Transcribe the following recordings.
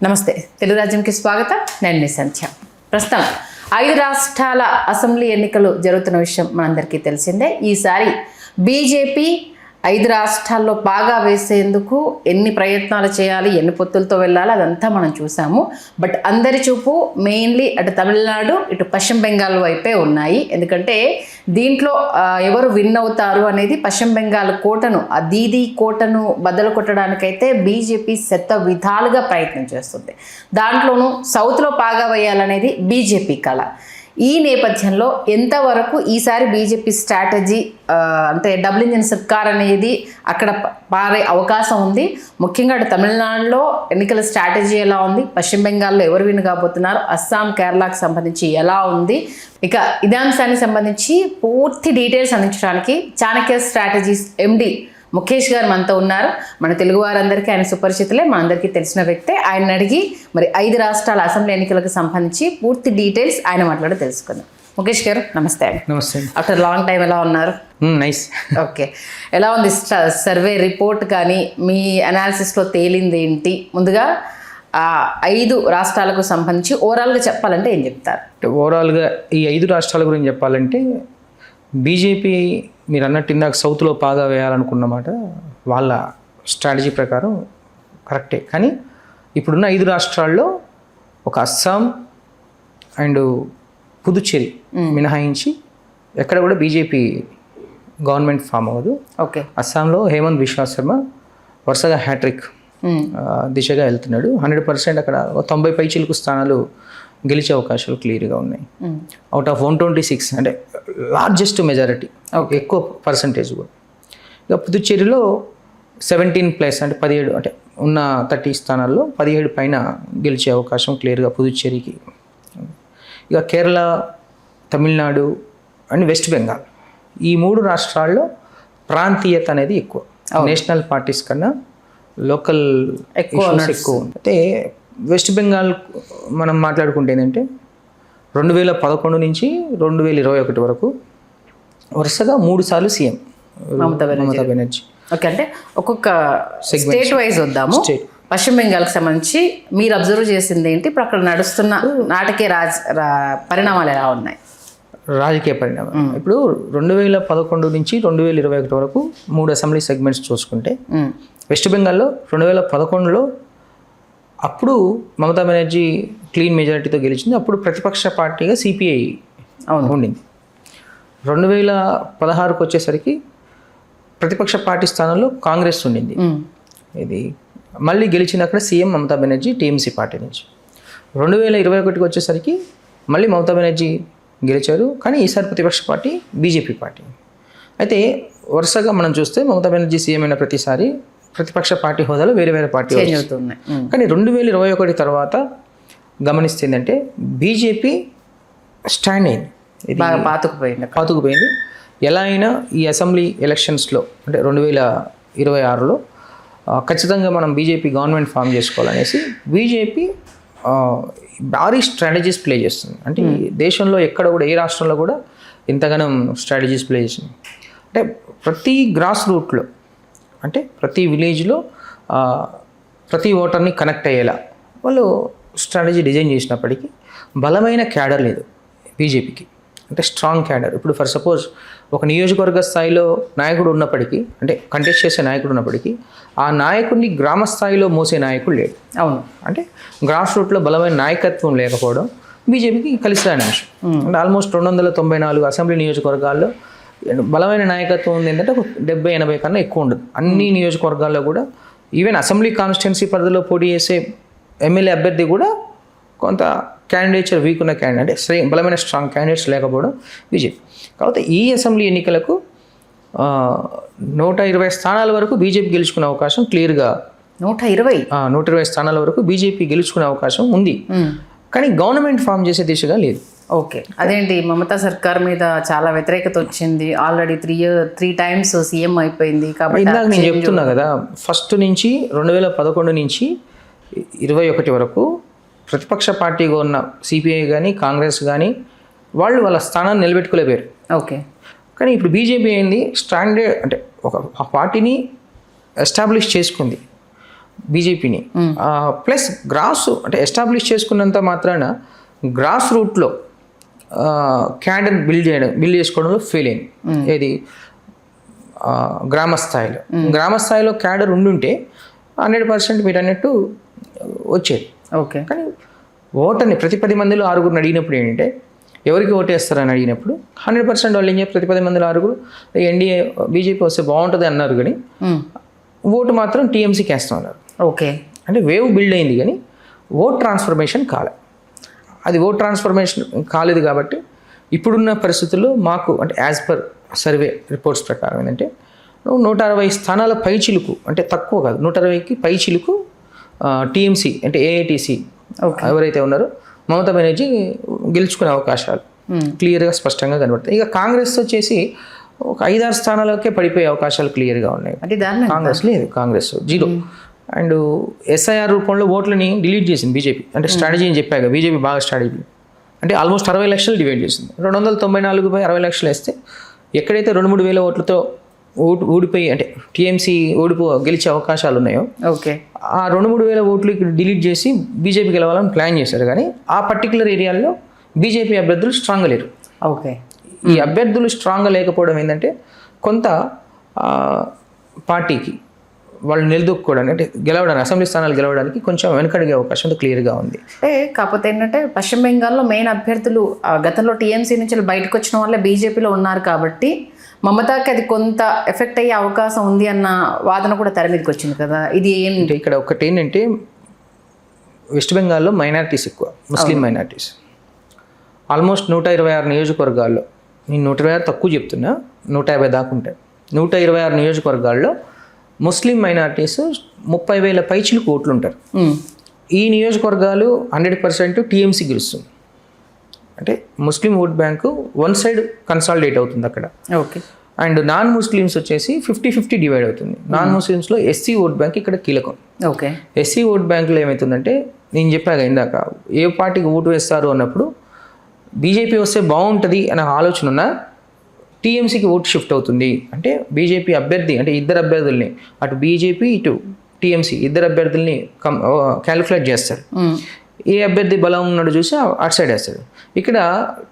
నమస్తే తెలుగు రాజ్యంకి స్వాగతం. నేను మీ సంధ్య. ప్రస్తుతం 5 రాష్ట్రాల అసెంబ్లీ ఎన్నికలు జరుగుతున్న విషయం మనందరికీ తెలిసిందే. ఈసారి బీజేపీ 5 రాష్ట్రాల్లో బాగా వేసేందుకు ఎన్ని ప్రయత్నాలు చేయాలి, ఎన్ని పొత్తులతో వెళ్ళాలి, అదంతా మనం చూసాము. బట్ అందరి చూపు మెయిన్లీ అటు తమిళనాడు, ఇటు పశ్చిమ బెంగాల్ వైపే ఉన్నాయి. ఎందుకంటే దీంట్లో ఎవరు విన్ అవుతారు అనేది పశ్చిమ బెంగాల్ కోటను, ఆ దీదీ కోటను బద్దలు కొట్టడానికైతే బీజేపీ శత విధాలుగా ప్రయత్నం చేస్తుంది. దాంట్లోనూ సౌత్లో బాగా వేయాలనేది బీజేపీ కళ. ఈ నేపథ్యంలో ఎంతవరకు ఈసారి బీజేపీ స్ట్రాటజీ అంటే డబుల్ ఇంజిన్ సర్కార్ అనేది అక్కడ పారే అవకాశం ఉంది. ముఖ్యంగా అటు తమిళనాడులో ఎన్నికల స్ట్రాటజీ ఎలా ఉంది, పశ్చిమ బెంగాల్లో ఎవరు విన్ కాబోతున్నారు, అస్సాం, కేరళకు సంబంధించి ఎలా ఉంది, ఇక ఇదే అంశానికి సంబంధించి పూర్తి డీటెయిల్స్ అందించడానికి చాణక్య స్ట్రాటజీస్ ఎండి ముఖేష్ గారు మనతో ఉన్నారు. మన తెలుగు వారందరికీ ఆయన సుపరిచితులే, మనందరికీ తెలిసిన వ్యక్తే. ఆయన అడిగి మరి 5 రాష్ట్రాల అసెంబ్లీ ఎన్నికలకు సంబంధించి పూర్తి డీటెయిల్స్ ఆయన మాట్లాడి తెలుసుకుందాం. ముఖేష్ గారు నమస్తే. నమస్తే. ఆఫ్టర్ లాంగ్ టైం ఎలా ఉన్నారు? నైస్. ఓకే, ఎలా ఉంది సర్వే రిపోర్ట్ కానీ మీ అనాలిసిస్లో తేలింది ఏంటి? ముందుగా 5 రాష్ట్రాలకు సంబంధించి ఓవరాల్గా చెప్పాలంటే ఏం చెప్తారు? ఓవరాల్గా ఈ 5 రాష్ట్రాల గురించి చెప్పాలంటే బీజేపీ మీరు అన్నట్టు ఇందాక సౌత్లో బాగా వేయాలనుకున్నమాట వాళ్ళ స్ట్రాటజీ ప్రకారం కరెక్టే. కానీ ఇప్పుడున్న 5 రాష్ట్రాల్లో ఒక అస్సాం అండ్ పుదుచ్చేరి మినహాయించి ఎక్కడ కూడా బీజేపీ గవర్నమెంట్ ఫామ్ అవ్వదు. ఓకే. అస్సాంలో హేమంత్ బిశ్వా శర్మ వరుసగా హ్యాట్రిక్ దిశగా వెళ్తున్నాడు. 100% అక్కడ 90 పైచిలకు స్థానాలు గెలిచే అవకాశాలు క్లియర్గా ఉన్నాయి. అవుట్ ఆఫ్ 126 అంటే లార్జెస్ట్ మెజారిటీ, ఎక్కువ పర్సంటేజ్ కూడా. ఇక పుదుచ్చేరిలో 17+ అంటే 17 అంటే ఉన్న 30 స్థానాల్లో 17 పైన గెలిచే అవకాశం క్లియర్గా పుదుచ్చేరికి. ఇక కేరళ, తమిళనాడు అండ్ వెస్ట్ బెంగాల్ ఈ 3 రాష్ట్రాల్లో ప్రాంతీయత అనేది ఎక్కువ. నేషనల్ పార్టీస్ కన్నా లోకల్ ఎక్కువ అయితే వెస్ట్ బెంగాల్ మనం మాట్లాడుకుంటే ఏంటంటే 2011 నుంచి 2021 వరకు వరుసగా 3 సార్లు సీఎం మమతా బెనర్జీ. ఓకే, అంటే ఒక్కొక్క స్టేట్ వైజ్ వద్దాము. పశ్చిమ బెంగాల్కి సంబంధించి మీరు అబ్జర్వ్ చేసింది ఏంటి? ఇప్పుడు అక్కడ నడుస్తున్న నాటకీయ పరిణామాలు ఎలా ఉన్నాయి? రాజకీయ పరిణామం ఇప్పుడు 2011 నుంచి 2021 వరకు 3 అసెంబ్లీ సెగ్మెంట్స్ చూసుకుంటే వెస్ట్ బెంగాల్లో 2011లో అప్పుడు మమతా బెనర్జీ క్లీన్ మెజారిటీతో గెలిచింది. అప్పుడు ప్రతిపక్ష పార్టీగా సిపిఐ ఉండింది. 2016కు వచ్చేసరికి ప్రతిపక్ష పార్టీ స్థానంలో కాంగ్రెస్ ఉండింది. ఇది మళ్ళీ గెలిచిన అక్కడ CM Mamata Banerjee TMC party నుంచి. 2021కి వచ్చేసరికి మళ్ళీ మమతా బెనర్జీ గెలిచారు, కానీ ఈసారి ప్రతిపక్ష పార్టీ బీజేపీ పార్టీ. అయితే వరుసగా మనం చూస్తే మమతా బెనర్జీ సీఎం అయిన ప్రతిసారి ప్రతిపక్ష పార్టీ హోదాలో వేరే వేరే పార్టీ అవుతున్నాయి. కానీ 2021 తర్వాత గమనిస్తే ఏంటంటే బీజేపీ స్టాండ్ అయింది, బాగా పాతుకుపోయింది. ఎలా అయినా ఈ అసెంబ్లీ ఎలక్షన్స్లో అంటే 2026లో ఖచ్చితంగా మనం బీజేపీ గవర్నమెంట్ ఫామ్ చేసుకోవాలనేసి బీజేపీ భారీ స్ట్రాటజీస్ ప్లే చేస్తుంది. అంటే దేశంలో ఎక్కడ కూడా ఏ రాష్ట్రంలో కూడా ఇంతగానో స్ట్రాటజీస్ ప్లే చేసింది. అంటే ప్రతి గ్రాస్ రూట్లో అంటే ప్రతి విలేజ్లో ప్రతి ఓటర్ని కనెక్ట్ అయ్యేలా వాళ్ళు స్ట్రాటజీ డిజైన్ చేసినప్పటికీ బలమైన క్యాడర్ లేదు బీజేపీకి. అంటే స్ట్రాంగ్ క్యాడర్. ఇప్పుడు ఫర్ సపోజ్ ఒక నియోజకవర్గ స్థాయిలో నాయకుడు ఉన్నప్పటికీ, అంటే కంటెస్ట్ చేసే నాయకుడు ఉన్నప్పటికీ, ఆ నాయకుడిని గ్రామ స్థాయిలో మోసే నాయకుడు లేడు. అవును. అంటే గ్రాస్ రూట్లో బలమైన నాయకత్వం లేకపోవడం బీజేపీకి కలిసి రాని అంశం. అంటే ఆల్మోస్ట్ 294 అసెంబ్లీ నియోజకవర్గాల్లో బలమైన నాయకత్వం ఉంది ఏంటంటే ఒక 70-80 కన్నా ఎక్కువ ఉండదు. అన్ని నియోజకవర్గాల్లో కూడా ఈవెన్ అసెంబ్లీ కాన్స్టిట్యున్సీ పరిధిలో పోటీ చేసే ఎమ్మెల్యే అభ్యర్థి కూడా కొంత క్యాండిడేచర్ వీక్ ఉన్న క్యాండిడేట్, బలమైన స్ట్రాంగ్ క్యాండిడేట్స్ లేకపోవడం బీజేపీ. కాబట్టి ఈ అసెంబ్లీ ఎన్నికలకు 120 స్థానాల వరకు బీజేపీ గెలుచుకునే అవకాశం క్లియర్గా 120 స్థానాల వరకు బీజేపీ గెలుచుకునే అవకాశం ఉంది. కానీ గవర్నమెంట్ ఫామ్ చేసే దిశగా లేదు. ఓకే, అదేంటి? మమతా సర్కార్ మీద చాలా వ్యతిరేకత వచ్చింది. ఆల్రెడీ 3 టైమ్స్ సీఎం అయిపోయింది. కాబట్టి ఇందాక నేను చెప్తున్నా కదా, ఫస్ట్ నుంచి 2011 నుంచి 2021 వరకు ప్రతిపక్ష పార్టీగా ఉన్న సిపిఐ కానీ కాంగ్రెస్ కానీ వాళ్ళ స్థానాన్ని నిలబెట్టుకోలేపారు. ఓకే. కానీ ఇప్పుడు బీజేపీ ఏంది, స్ట్రాంగ్ అంటే ఒక పార్టీని ఎస్టాబ్లిష్ చేసుకుంది. బీజేపీని. ప్లస్ గ్రాస్ అంటే ఎస్టాబ్లిష్ చేసుకున్నంత మాత్రాన గ్రాస్ రూట్లో క్యాడర్ బిల్డ్ చేసుకోవడంలో ఫెయిల్ అయింది. ఏది గ్రామ స్థాయిలో క్యాడర్ ఉండుంటే 100% మీరు అన్నట్టు వచ్చేది. ఓకే. కానీ ఓటర్ని ప్రతి 10 మందిలో 6 అడిగినప్పుడు ఏంటంటే ఎవరికి ఓటేస్తారని అడిగినప్పుడు 100% వాళ్ళు ఏం చెప్పారు, ప్రతి 10 మందిలో 6 ఎన్డీఏ బీజేపీ వస్తే బాగుంటుంది అన్నారు, కానీ ఓటు మాత్రం టీఎంసీకి వేస్తాం అన్నారు. ఓకే. అంటే వేవ్ బిల్డ్ అయింది కానీ ఓట్ ట్రాన్స్ఫర్మేషన్ అది ఓట్ ట్రాన్స్ఫర్మేషన్ కాలేదు. కాబట్టి ఇప్పుడున్న పరిస్థితుల్లో మాకు అంటే యాజ్ పర్ సర్వే రిపోర్ట్స్ ప్రకారం ఏంటంటే 160 స్థానాల పైచిలుకు, అంటే తక్కువ కాదు, 160కి పైచిలుకు టీఎంసీ అంటే ఏఐటీసీ ఎవరైతే ఉన్నారో మమతా బెనర్జీ గెలుచుకునే అవకాశాలు క్లియర్గా స్పష్టంగా కనబడతాయి. ఇక కాంగ్రెస్ వచ్చేసి ఒక 5-6 స్థానాలకే పడిపోయే అవకాశాలు క్లియర్గా ఉన్నాయి. కాంగ్రెస్ లేదు, కాంగ్రెస్ 0. అండ్ ఎస్ఐఆర్ రూపంలో ఓట్లని డిలీట్ చేసింది బీజేపీ. అంటే స్ట్రాటజీ అని చెప్పాక బీజేపీ బాగా స్ట్రాటజీ అంటే ఆల్మోస్ట్ 60 లక్షలు డివైడ్ చేసింది. 294 లక్షలు వేస్తే ఎక్కడైతే 2-3 వేల ఓట్లతో ఊడిపోయి అంటే టీఎంసీ గెలిచే అవకాశాలు ఉన్నాయో ఓకే ఆ 2-3 వేల ఓట్లు ఇక్కడ డిలీట్ చేసి బీజేపీ గెలవాలని ప్లాన్ చేశారు. కానీ ఆ పర్టికులర్ ఏరియాల్లో బీజేపీ అభ్యర్థులు స్ట్రాంగ్గా లేరు. ఓకే. ఈ అభ్యర్థులు స్ట్రాంగ్గా లేకపోవడం ఏంటంటే కొంత పార్టీకి వాళ్ళు నిలదొక్కుకోవడానికి అంటే గెలవడానికి అసెంబ్లీ స్థానాలు గెలవడానికి కొంచెం వెనకడిగే అవకాశం క్లియర్గా ఉంది. అంటే కాకపోతే ఏంటంటే పశ్చిమ బెంగాల్లో మెయిన్ అభ్యర్థులు గతంలో టీఎంసీ నుంచి బయటకు వచ్చిన వాళ్ళే బీజేపీలో ఉన్నారు కాబట్టి మమతాకి అది కొంత ఎఫెక్ట్ అయ్యే అవకాశం ఉంది అన్న వాదన కూడా తెర మీదకి వచ్చింది కదా. ఇది ఏంటి ఇక్కడ ఒకటి ఏంటంటే వెస్ట్ బెంగాల్లో మైనారిటీస్ ఎక్కువ, ముస్లిం మైనారిటీస్ ఆల్మోస్ట్ 126 నియోజకవర్గాల్లో, నేను 126 తక్కువ చెప్తున్నా, 150 దాకా ఉంటాయి. 126 నియోజకవర్గాల్లో ముస్లిం మైనారిటీస్ 30,000 పైచిలకు ఓట్లు ఉంటారు. ఈ నియోజకవర్గాలు 100% టీఎంసీ గెలుస్తుంది. అంటే ముస్లిం vote bank one side consolidate అవుతుంది అక్కడ. ఓకే. అండ్ నాన్ ముస్లిమ్స్ వచ్చేసి 50-50 డివైడ్ అవుతుంది. నాన్ ముస్లిమ్స్లో ఎస్సీ ఓట్ బ్యాంక్ ఇక్కడ కీలకం. ఓకే. ఎస్సీ ఓట్ బ్యాంకులో ఏమవుతుందంటే నేను చెప్పాక ఇందాక ఏ పార్టీకి ఓటు వేస్తారు అన్నప్పుడు బీజేపీ వస్తే బాగుంటుంది అనే ఆలోచన ఉన్నా టీఎంసీకి ఓటు షిఫ్ట్ అవుతుంది. అంటే బీజేపీ అభ్యర్థి అంటే ఇద్దరు అభ్యర్థుల్ని అటు బీజేపీ ఇటు టీఎంసీ ఇద్దరు అభ్యర్థుల్ని క్యాలిక్యులేట్ చేస్తారు. ఏ అభ్యర్థి బలం ఉన్నాడు చూసి అటు సైడ్ వేస్తాడు. ఇక్కడ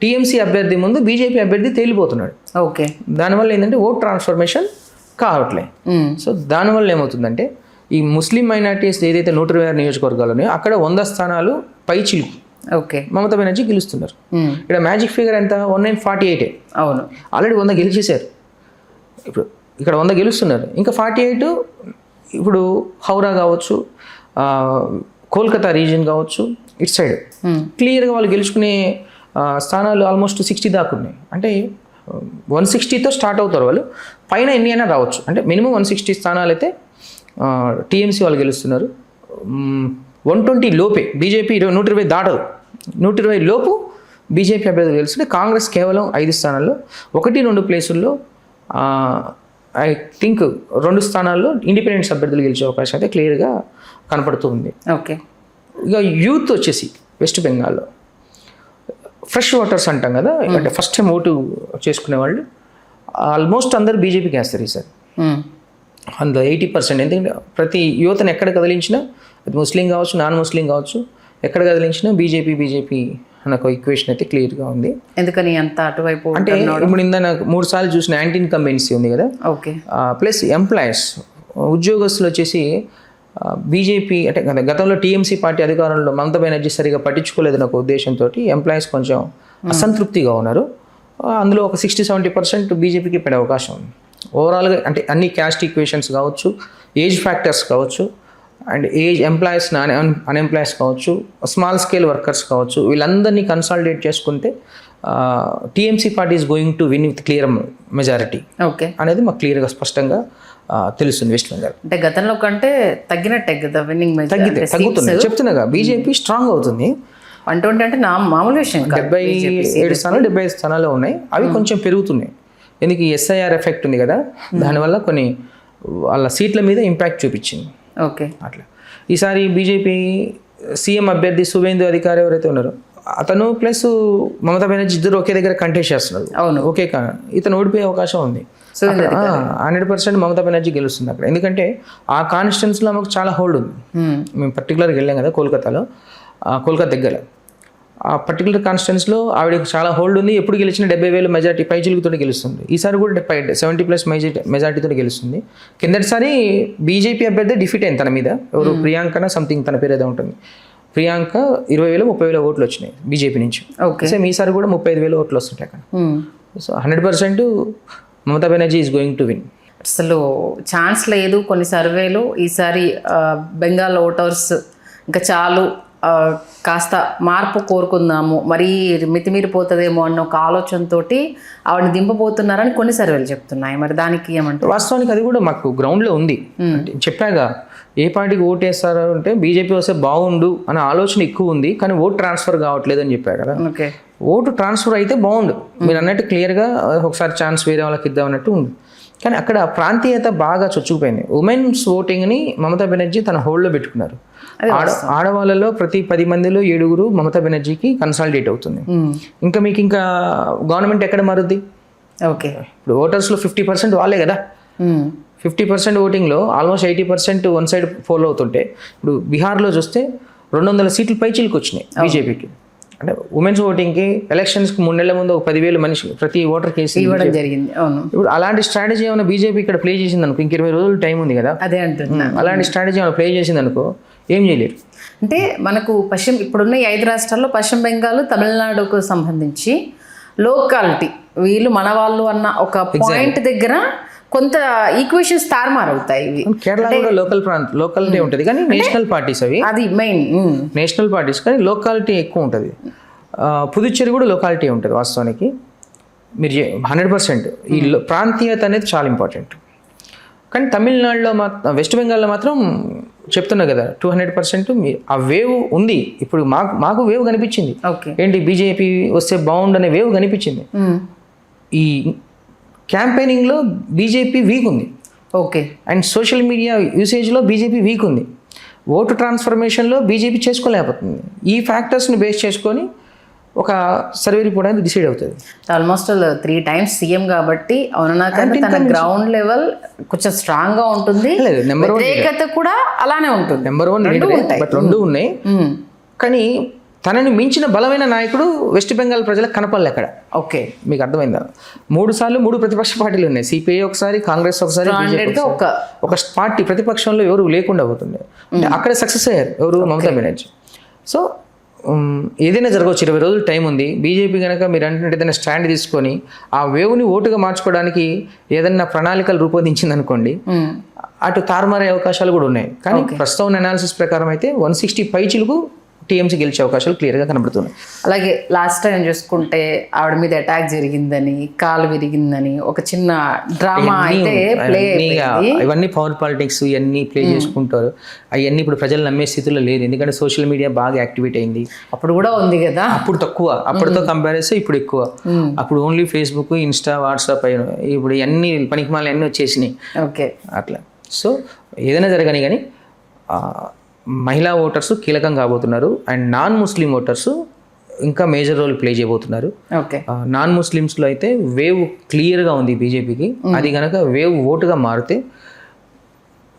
టీఎంసీ అభ్యర్థి ముందు బీజేపీ అభ్యర్థి తేలిపోతున్నాడు. ఓకే. దానివల్ల ఏంటంటే ఓట్ ట్రాన్స్ఫర్మేషన్ కావట్లే. సో దానివల్ల ఏమవుతుందంటే ఈ ముస్లిం మైనారిటీస్ ఏదైతే 126 నియోజకవర్గాలు ఉన్నాయో అక్కడ 100 స్థానాలు పై చిలుకు ఓకే మమతా బెనర్జీ గెలుస్తున్నారు. ఇక్కడ మ్యాజిక్ ఫిగర్ ఎంత 1948. అవును, ఆల్రెడీ 100 గెలిచేశారు. ఇప్పుడు ఇక్కడ 100 గెలుస్తున్నారు, ఇంకా 48 ఇప్పుడు హౌరా కావచ్చు, కోల్కతా రీజియన్ కావచ్చు, ఇటు సైడ్ క్లియర్గా వాళ్ళు గెలుచుకునే స్థానాలు ఆల్మోస్ట్ 60 దాకా ఉన్నాయి. అంటే 160తో స్టార్ట్ అవుతారు వాళ్ళు, పైన ఎన్ని అయినా రావచ్చు. అంటే మినిమం 160 స్థానాలు అయితే టీఎంసీ వాళ్ళు గెలుస్తున్నారు. 120 లోపే బీజేపీ 120 దాటదు, 120 లోపు బీజేపీ అభ్యర్థులు గెలుస్తుంటే కాంగ్రెస్ కేవలం 5 స్థానాల్లో 1-2 ప్లేసుల్లో ఐ థింక్ 2 స్థానాల్లో ఇండిపెండెంట్స్ అభ్యర్థులు గెలిచే అవకాశం అయితే క్లియర్గా కనపడుతుంది. ఓకే. ఇక యూత్ వచ్చేసి వెస్ట్ బెంగాల్లో ఫ్రెష్ ఓటర్స్ అంటాం కదా, అంటే ఫస్ట్ టైం ఓటు చేసుకునే వాళ్ళు ఆల్మోస్ట్ అందరు బీజేపీకి వేస్తారు ఈసారి. అందులో 80%. ఎందుకంటే ప్రతి యువతను ఎక్కడ కదిలించినా అది ముస్లిం కావచ్చు, నాన్ ముస్లిం కావచ్చు, ఎక్కడ కదిలించినా బీజేపీ అన్న ఒక ఈక్వేషన్ అయితే క్లియర్గా ఉంది. ఎందుకని అంత అటువైపు అంటే ఇప్పుడు ఇందా నాకు 3 సార్లు చూసిన యాంటీ ఇన్కంబెన్సీ ఉంది కదా. ఓకే. ప్లస్ ఎంప్లాయీస్ ఉద్యోగస్తులు వచ్చేసి బీజేపీ అంటే గతంలో టీఎంసీ పార్టీ అధికారంలో మమతా బెనర్జీ సరిగా పట్టించుకోలేదన్న ఒక ఉద్దేశంతో ఎంప్లాయీస్ కొంచెం అసంతృప్తిగా ఉన్నారు. అందులో ఒక 60-70% బీజేపీకి పడే అవకాశం ఉంది. ఓవరాల్గా అంటే అన్ని క్యాస్ట్ ఈక్వేషన్స్ కావచ్చు, ఏజ్ ఫ్యాక్టర్స్ కావచ్చు, అండ్ ఏజ్ ఎంప్లాయీస్ అన్ఎంప్లాయీస్ కావచ్చు, స్మాల్ స్కేల్ వర్కర్స్ కావచ్చు, వీళ్ళందరినీ కన్సాలిడేట్ చేసుకుంటే TMC party is going to win with clear majority okay అనేది మాకు క్లియర్గా స్పష్టంగా తెలుస్తుంది. వెస్ట్ బెంగాల్ అంటే గతంలో కంటే తగ్గినట్టే కదా విన్నింగ్ తగ్గుతుంది చెప్తున్నాగా. బీజేపీ స్ట్రాంగ్ అవుతుంది. 120 అంటే మామూలు విషయం. 77 స్థానాలు 75 స్థానాలు ఉన్నాయి, అవి కొంచెం పెరుగుతున్నాయి. ఎందుకు ఈ ఎస్ఐఆర్ ఎఫెక్ట్ ఉంది కదా, దానివల్ల కొన్ని వాళ్ళ సీట్ల మీద ఇంపాక్ట్ చూపించింది. ఓకే. అట్లా ఈసారి బీజేపీ సీఎం అభ్యర్థి సువేందు అధికారి ఎవరైతే ఉన్నారో అతను ప్లస్ మమతా బెనర్జీ ఇద్దరు ఒకే దగ్గర కంటెస్ట్ చేస్తున్నారు. అవును. ఓకే, ఇతను ఓడిపోయే అవకాశం ఉంది. సో 100% మమతా బెనర్జీ గెలుస్తుంది అక్కడ. ఎందుకంటే ఆ కాన్స్టిట్యున్సీలో మాకు చాలా హోల్డ్ ఉంది. మేము పర్టికులర్గా వెళ్ళాం కదా కోల్కతాలో, కోల్కతా దగ్గర ఆ పర్టికులర్ కాన్స్టిట్యున్సీలో ఆవిడకి చాలా హోల్డ్ ఉంది. ఎప్పుడు గెలిచిన 70,000 మెజార్టీ పైచిలుగుతో గెలుస్తుంది. ఈసారి కూడా 70+ మెజార్టీతో గెలుస్తుంది. కిందటిసారి బీజేపీ అభ్యర్థి డిఫీట్ అయింది తన మీద, ఎవరు ప్రియాంకన సంథింగ్ తన పేరు ఏదో ఉంటుంది. ప్రియాంక 20,000 30,000 ఓట్లు వచ్చినాయి బీజేపీ నుంచి. సేమ్ ఈసారి కూడా 35,000 ఓట్లు వస్తుంటాయి అక్కడ. So 100% Mamata Banerjee is going to win. అసలు ఛాన్స్ లేదు. కొన్ని సర్వేలు ఈసారి బెంగాల్ ఓటర్స్ ఇంకా చాలు, కాస్త మార్పు కోరుకుందాము, మరీ మితిమీరిపోతుందేమో అన్న ఒక ఆలోచనతోటి ఆవిడని దింపబోతున్నారని కొన్ని సర్వేలు చెప్తున్నాయి. మరి దానికి ఏమంటారు? వాస్తవానికి అది కూడా మాకు గ్రౌండ్లో ఉంది. చెప్పాగా ఏ పార్టీకి ఓటు వేస్తారు అంటే బీజేపీ వస్తే బాగుండు అనే ఆలోచన ఎక్కువ ఉంది, కానీ ఓటు ట్రాన్స్ఫర్ కావట్లేదు అని చెప్పారు కదా. ఓకే, ఓటు ట్రాన్స్ఫర్ అయితే బాగుండు, మీరు అన్నట్టు క్లియర్గా ఒకసారి ఛాన్స్ వేరే వాళ్ళకి ఇద్దాం అన్నట్టు ఉంది. కానీ అక్కడ ప్రాంతీయత బాగా చొచ్చుకుపోయింది. ఉమెన్స్ ఓటింగ్ని మమతా బెనర్జీ తన హోల్డ్లో పెట్టుకున్నారు. ఆడవాళ్ళలో ప్రతి 10 మందిలో 7 మమతా బెనర్జీకి కన్సాలిడేట్ అవుతుంది. ఇంకా మీకు ఇంకా గవర్నమెంట్ ఎక్కడ మారుద్ది? ఓకే, ఇప్పుడు ఓటర్స్లో 50% వాళ్ళే కదా. 50% ఓటింగ్లో ఆల్మోస్ట్ 80% వన్ సైడ్ ఫాలో అవుతుంటే, ఇప్పుడు బీహార్లో చూస్తే 200 సీట్లు పైచిలకు వచ్చినాయి బీజేపీకి. అంటే ఉమెన్స్ ఓటింగ్కి ఎలక్షన్స్కి 3 నెలల ముందు 10,000 మనిషి ప్రతి ఓటర్కి వేసి ఇవ్వడం జరిగింది. అవును, ఇప్పుడు అలాంటి స్ట్రాటజీ ఏమైనా బీజేపీ ఇక్కడ ప్లే చేసింది అనుకో, ఇంక 20 రోజులు టైం ఉంది కదా. అదే అంటున్నా, అలాంటి స్ట్రాటజీ ఏమైనా ప్లే చేసింది అనుకో ఏం చేయలేరు. అంటే మనకు ఇప్పుడున్న ఈ 5 రాష్ట్రాల్లో పశ్చిమ బెంగాల్, తమిళనాడుకు సంబంధించి లోకాలిటీ వీళ్ళు మన వాళ్ళు అన్న ఒక పాయింట్ దగ్గర కొంత ఈక్వేషన్స్ తారుమారవుతాయి. కేరళ కూడా లోకల్టీ ఉంటుంది, కానీ నేషనల్ పార్టీస్ అవి, అది మెయిన్ నేషనల్ పార్టీస్, కానీ లోకాలిటీ ఎక్కువ ఉంటుంది. పుదుచ్చేరి కూడా లోకాలిటీ ఉంటుంది వాస్తవానికి. మీరు 100% ఈ ప్రాంతీయత అనేది చాలా ఇంపార్టెంట్. కానీ తమిళనాడులో వెస్ట్ బెంగాల్లో మాత్రం చెప్తున్నా కదా 200% ఆ వేవ్ ఉంది. ఇప్పుడు మాకు వేవ్ కనిపించింది. ఏంటి బీజేపీ వస్తే బాగుండనే వేవ్ కనిపించింది. ఈ క్యాంపెయినింగ్లో బీజేపీ వీక్ ఉంది. ఓకే, అండ్ సోషల్ మీడియా యూసేజ్లో బీజేపీ వీక్ ఉంది. ఓటు ట్రాన్స్ఫర్మేషన్లో బీజేపీ చేసుకోలేకపోతుంది. ఈ ఫ్యాక్టర్స్ని బేస్ చేసుకొని ఒక సర్వే రిపోర్ట్ అనేది డిసైడ్ అవుతుంది. ఆల్మోస్ట్ 3 times సీఎం కాబట్టి అవునా, కానీ తన గ్రౌండ్ లెవెల్ కొంచెం స్ట్రాంగ్ గా ఉంటుంది. వ్యతిరేకత కూడా అలానే ఉంటుంది. నెంబర్ 1 బట్ 2 ఉన్నాయి. కానీ తనని మించిన బలమైన నాయకుడు వెస్ట్ బెంగాల్ ప్రజలకు కనపడలే అక్కడ. ఓకే, మీకు అర్థమైందా? 3 సార్లు 3 ప్రతిపక్ష పార్టీలు ఉన్నాయి. సిపిఐ ఒకసారి, కాంగ్రెస్ ఒకసారి, ఒక పార్టీ ప్రతిపక్షంలో ఎవరు లేకుండా పోతుంది. అక్కడ సక్సెస్ అయ్యారు ఎవరు? మమతా బెనర్జీ. సో ఏదైనా జరగవచ్చు. 20 రోజులు టైం ఉంది. బీజేపీ కనుక మీరు అంటే ఏదైనా స్టాండ్ తీసుకొని ఆ వేవ్ని ఓటుగా మార్చుకోవడానికి ఏదైనా ప్రణాళికలు రూపొందించింది అనుకోండి, అటు తారుమారే అవకాశాలు కూడా ఉన్నాయి. కానీ ప్రస్తుతం అనాలిసిస్ ప్రకారం అయితే 160 పైచిలకు టీఎంసీ గెలిచే అవకాశాలు క్లియర్గా కనబడుతున్నాయి. అలాగే లాస్ట్ టైం చూసుకుంటే ఆవిడ మీద అటాక్ జరిగిందని, కాలు విరిగిందని ఒక చిన్న డ్రామా అయితే ప్లే అయిపోయింది. ఇవన్నీ పవర్ పాలిటిక్స్ ఇవన్నీ ప్లే చేసుకుంటారు. అవన్నీ ఇప్పుడు ప్రజలు నమ్మే స్థితిలో లేదు. ఎందుకంటే సోషల్ మీడియా బాగా యాక్టివేట్ అయింది. అప్పుడు కూడా ఉంది కదా, అప్పుడు తక్కువ, అప్పటితో కంపేర్ చేస్తే ఇప్పుడు ఎక్కువ. అప్పుడు ఓన్లీ ఫేస్బుక్, ఇన్స్టా, వాట్సాప్ అయిన ఇప్పుడు అన్ని పనికిమాలు అన్నీ వచ్చేసినాయి. ఓకే, అట్లా. సో ఏదైనా జరగని కానీ మహిళా ఓటర్స్ కీలకం కాబోతున్నారు. అండ్ నాన్ ముస్లిం ఓటర్స్ ఇంకా మేజర్ రోల్ ప్లే చేయబోతున్నారు. ఓకే, నాన్ ముస్లిమ్స్లో అయితే వేవ్ క్లియర్గా ఉంది బీజేపీకి. అది కనుక వేవ్ ఓటుగా మారితే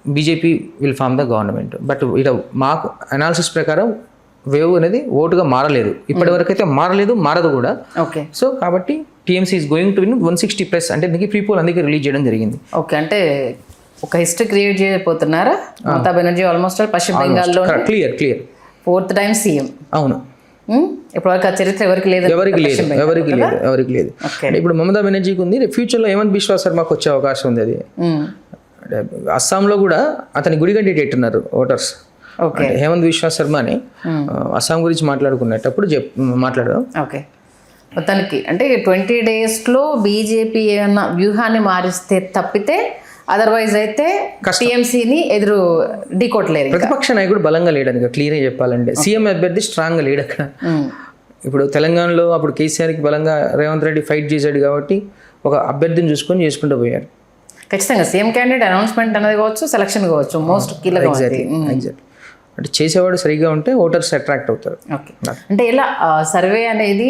BJP will form the government. But ఇట మాకు అనాలిసిస్ ప్రకారం వేవ్ అనేది ఓటుగా మారలేదు, ఇప్పటి వరకు అయితే మారదు కూడా. ఓకే, సో కాబట్టి TMC is going to win 160+. అంటే దీనికి ప్రీ పోల్ అందుకే రిలీజ్ చేయడం జరిగింది. ఓకే, అంటే ఒక హిస్టరీ క్రియేట్ చేయబోతున్నారా మమతా బెనర్జీ? ఆల్మోస్ట్ పశ్చిమ బెంగాల్లో క్లియర్ 4th time సీఎం. అవును, ఇప్పటివరకు ఆ చరిత్ర ఎవరికి లేదు. ఇప్పుడు మమతా బెనర్జీకి ఉంది. ఫ్యూచర్లో హేమంత్ బిశ్వా శర్మకు వచ్చే అవకాశం ఉంది. అది అస్సాంలో కూడా అతని గుడిగట్టేటట్టున్నారు ఓటర్స్. హేమంత్ బిశ్వా శర్మ అని అస్సాం గురించి మాట్లాడుకునేటప్పుడు మాట్లాడదాం. ఓకే, మొత్తానికి అంటే 20 daysలో బీజేపీ ఏమన్నా వ్యూహాన్ని మారిస్తే తప్పితే అదర్వైజ్ అయితే టీఎంసీని ఎదురు ఢీకొట్టలేరు. ప్రతిపక్ష నాయకుడు బలంగా లేడని క్లియర్గా చెప్పాలంటే సీఎం అభ్యర్థి స్ట్రాంగ్గా లేడు అక్కడ. ఇప్పుడు తెలంగాణలో అప్పుడు కేసీఆర్కి బలంగా రేవంత్ రెడ్డి ఫైట్ చేశాడు కాబట్టి ఒక అభ్యర్థిని చూసుకొని చేసుకుంటూ పోయారు. ఖచ్చితంగా సీఎం క్యాండిడేట్ అనౌన్స్మెంట్ అనేది కావచ్చు, సెలక్షన్ కావచ్చు, మోస్ట్ కీలకం. ఎగ్జాక్ట్లీ. అంటే చేసేవాడు సరిగ్గా ఉంటే ఓటర్స్ అట్రాక్ట్ అవుతారు. ఓకే, అంటే ఇలా సర్వే అనేది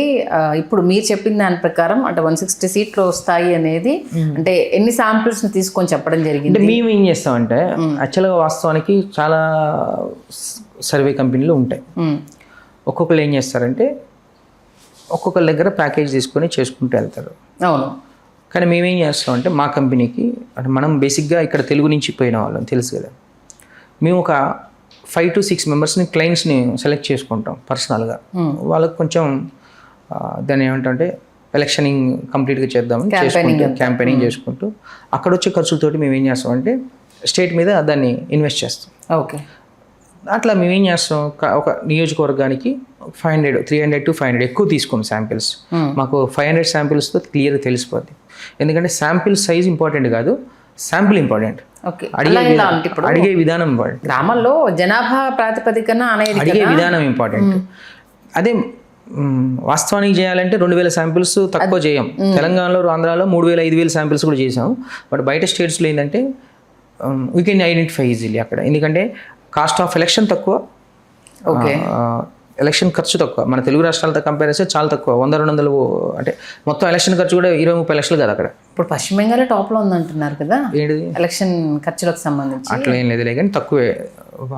ఇప్పుడు మీరు చెప్పిన దాని ప్రకారం అంటే 160 సీట్లు వస్తాయి అనేది అంటే ఎన్ని శాంపిల్స్ని తీసుకొని చెప్పడం జరిగింది? అంటే మేము ఏం చేస్తామంటే యాక్చువల్గా వాస్తవానికి చాలా సర్వే కంపెనీలు ఉంటాయి. ఒక్కొక్కరు ఏం చేస్తారంటే ఒక్కొక్కరి దగ్గర ప్యాకేజ్ తీసుకొని చేసుకుంటూ వెళ్తారు. అవును. కానీ మేమేం చేస్తామంటే మా కంపెనీకి అంటే మనం బేసిక్గా ఇక్కడ తెలుగు నుంచి పోయిన వాళ్ళం తెలుసు కదా, మేము ఒక 5 to 6 మెంబర్స్ని క్లయింట్స్ని సెలెక్ట్ చేసుకుంటాం పర్సనల్గా. వాళ్ళకి కొంచెం దాన్ని ఏమంటే ఎలక్షనింగ్ కంప్లీట్గా చేద్దామని చేసుకుంటూ క్యాంపెయినింగ్ చేసుకుంటూ అక్కడ వచ్చే ఖర్చులతోటి మేము ఏం చేస్తామంటే స్టేట్ మీద దాన్ని ఇన్వెస్ట్ చేస్తాం. ఓకే, అట్లా మేమేం చేస్తాం ఒక నియోజకవర్గానికి 300 to 500 ఎక్కువ తీసుకోం శాంపిల్స్. మాకు 500 శాంపిల్స్తో క్లియర్గా తెలిసిపోద్ది. ఎందుకంటే శాంపిల్ సైజ్ ఇంపార్టెంట్ కాదు, శాంపిల్ ఇంపార్టెంట్. అడిగే విధానం ఇంపార్టెంట్. గ్రామాల్లో జనాభా ప్రాతిపదికన అనేది అడిగే విధానం ఇంపార్టెంట్. అదే వాస్తవానికి చేయాలంటే 2000 శాంపిల్స్ తక్కువ చేయం. తెలంగాణలో ఆంధ్రాలో 3000 5000 శాంపిల్స్ కూడా చేసాం. బట్ బయట స్టేట్స్లో ఏంటంటే వీ కెన్ ఐడెంటిఫై ఈజీలీ అక్కడ. ఎందుకంటే కాస్ట్ ఆఫ్ ఎలక్షన్ తక్కువ, ఎలక్షన్ ఖర్చు తక్కువ. మన తెలుగు రాష్ట్రాలతో కంపేర్ చేస్తే చాలా తక్కువ, 100-200 అంటే మొత్తం ఎలక్షన్ ఖర్చు కూడా 20-30 లక్షలు కదా అక్కడ. ఇప్పుడు పశ్చిమ బెంగాల్ టాప్లో ఉందంటున్నారు కదా ఏంటిది ఎలక్షన్ ఖర్చులకు సంబంధించి? అట్లా ఏం లేదులే కానీ తక్కువే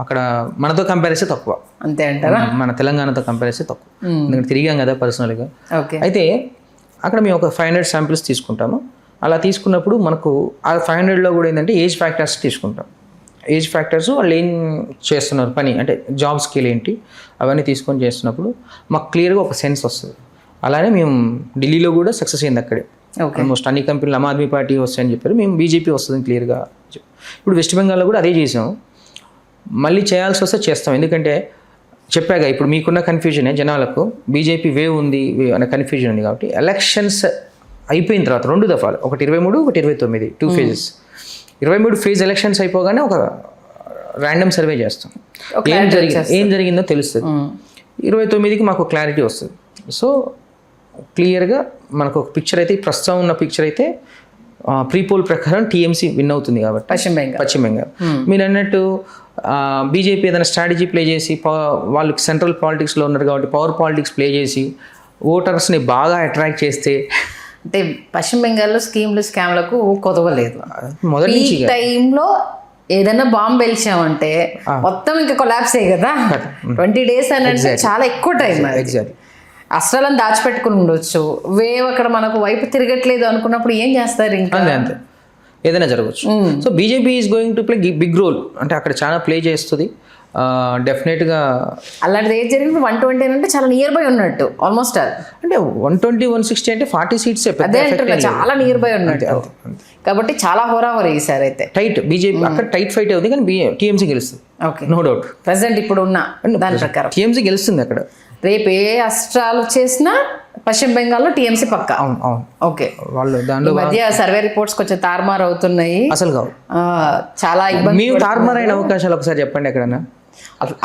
అక్కడ, మనతో కంపేర్ చేస్తే తక్కువ. అంతే అంటారా? మన తెలంగాణతో కంపేర్ చేస్తే తక్కువ, ఎందుకంటే తిరిగాం కదా పర్సనల్గా. ఓకే, అయితే అక్కడ మేము ఒక 500 శాంపిల్స్ తీసుకుంటాము. అలా తీసుకున్నప్పుడు మనకు ఆ 500లో కూడా ఏంటంటే ఏజ్ ఫ్యాక్టర్స్ తీసుకుంటాం. ఏజ్ ఫ్యాక్టర్స్ వాళ్ళు ఏం చేస్తున్నారు పని అంటే జాబ్ స్కిల్ ఏంటి అవన్నీ తీసుకొని చేస్తున్నప్పుడు మాకు క్లియర్గా ఒక సెన్స్ వస్తుంది. అలానే మేము ఢిల్లీలో కూడా సక్సెస్ అయింది అక్కడే. ఆల్మోస్ట్ అన్ని కంపెనీలు ఆమ్ ఆద్మీ పార్టీ వస్తాయని చెప్పారు, మేము బీజేపీ వస్తుందని క్లియర్గా. ఇప్పుడు వెస్ట్ బెంగాల్లో కూడా అదే చేసాం. మళ్ళీ చేయాల్సి వస్తే చేస్తాం. ఎందుకంటే చెప్పాక ఇప్పుడు మీకున్న కన్ఫ్యూజనే జనాలకు బీజేపీ వేవ్ ఉంది అనే కన్ఫ్యూజన్ ఉంది. కాబట్టి ఎలక్షన్స్ అయిపోయిన తర్వాత 2 దఫాలు, ఒకటి 23 ఒకటి 29 2 phases. 23 ఫేజ్ ఎలక్షన్స్ అయిపోగానే ఒక ర్యాండమ్ సర్వే చేస్తాం. ఏం జరిగిందో తెలుస్తుంది. 29కి మాకు క్లారిటీ వస్తుంది. సో క్లియర్గా మనకు ఒక పిక్చర్ అయితే, ప్రస్తుతం ఉన్న పిక్చర్ అయితే ప్రీపోల్ ప్రకారం టీఎంసీ విన్ అవుతుంది. కాబట్టి పశ్చిమ బెంగాల్ మీరు అన్నట్టు బీజేపీ ఏదైనా స్ట్రాటజీ ప్లే చేసి వాళ్ళు సెంట్రల్ పాలిటిక్స్లో ఉన్నారు కాబట్టి పవర్ పాలిటిక్స్ ప్లే చేసి ఓటర్స్ని బాగా అట్రాక్ట్ చేస్తే, అంటే పశ్చిమ బెంగాల్లో స్కామ్లకు కొదవలేదు. మొదటి ఈ టైంలో ఏదైనా బాంబు వెలిచామంటే మొత్తం ఇంకా కొలాప్సే కదా. 20 days అని అంటే చాలా ఎక్కువ టైం. అస్సలు దాచిపెట్టుకుని ఉండొచ్చు. వేవ్ అక్కడ మనకు వైపు తిరగట్లేదు అనుకున్నప్పుడు ఏం చేస్తారు? ఇంకా అంతే ఏదైనా జరగవచ్చు. So BJP is going to play big role, అంటే అక్కడ చాలా ప్లే చేస్తుంది డెఫినెట్గా. అలాంటిది ఏది జరిగింది 120 అంటే చాలా నియర్ బై ఉన్నట్టు ఆల్మోస్ట్. అంటే 120-160 అంటే 40 సీట్స్ అదే అంటారు, చాలా నియర్ బై ఉన్నట్టు. కాబట్టి చాలా హోరాహోరీ ఈసారి అయితే టైట్. బీజేపీ అక్కడ టైట్ ఫైట్ అవుతుంది కానీ టీఎంసీ గెలుస్తుంది. Okay, no doubt. ప్రెసెంట్ ఇప్పుడు ఉన్న దాని ప్రకారం టీఎంసీ గెలుస్తుంది అక్కడ. రేపు ఏ అస్త్రాలు చేసినా పశ్చిమ బెంగాల్లో టీఎంసీ పక్క. అవును అవును. ఓకే, వాళ్ళు దానిలో మధ్య సర్వే రిపోర్ట్స్ కొంచెం తారుమారు అవుతున్నాయి. అసలు కావు, చాలా ఇబ్బంది. మేము తారుమారు అయిన అవకాశాలు ఒకసారి చెప్పండి ఎక్కడన్నా.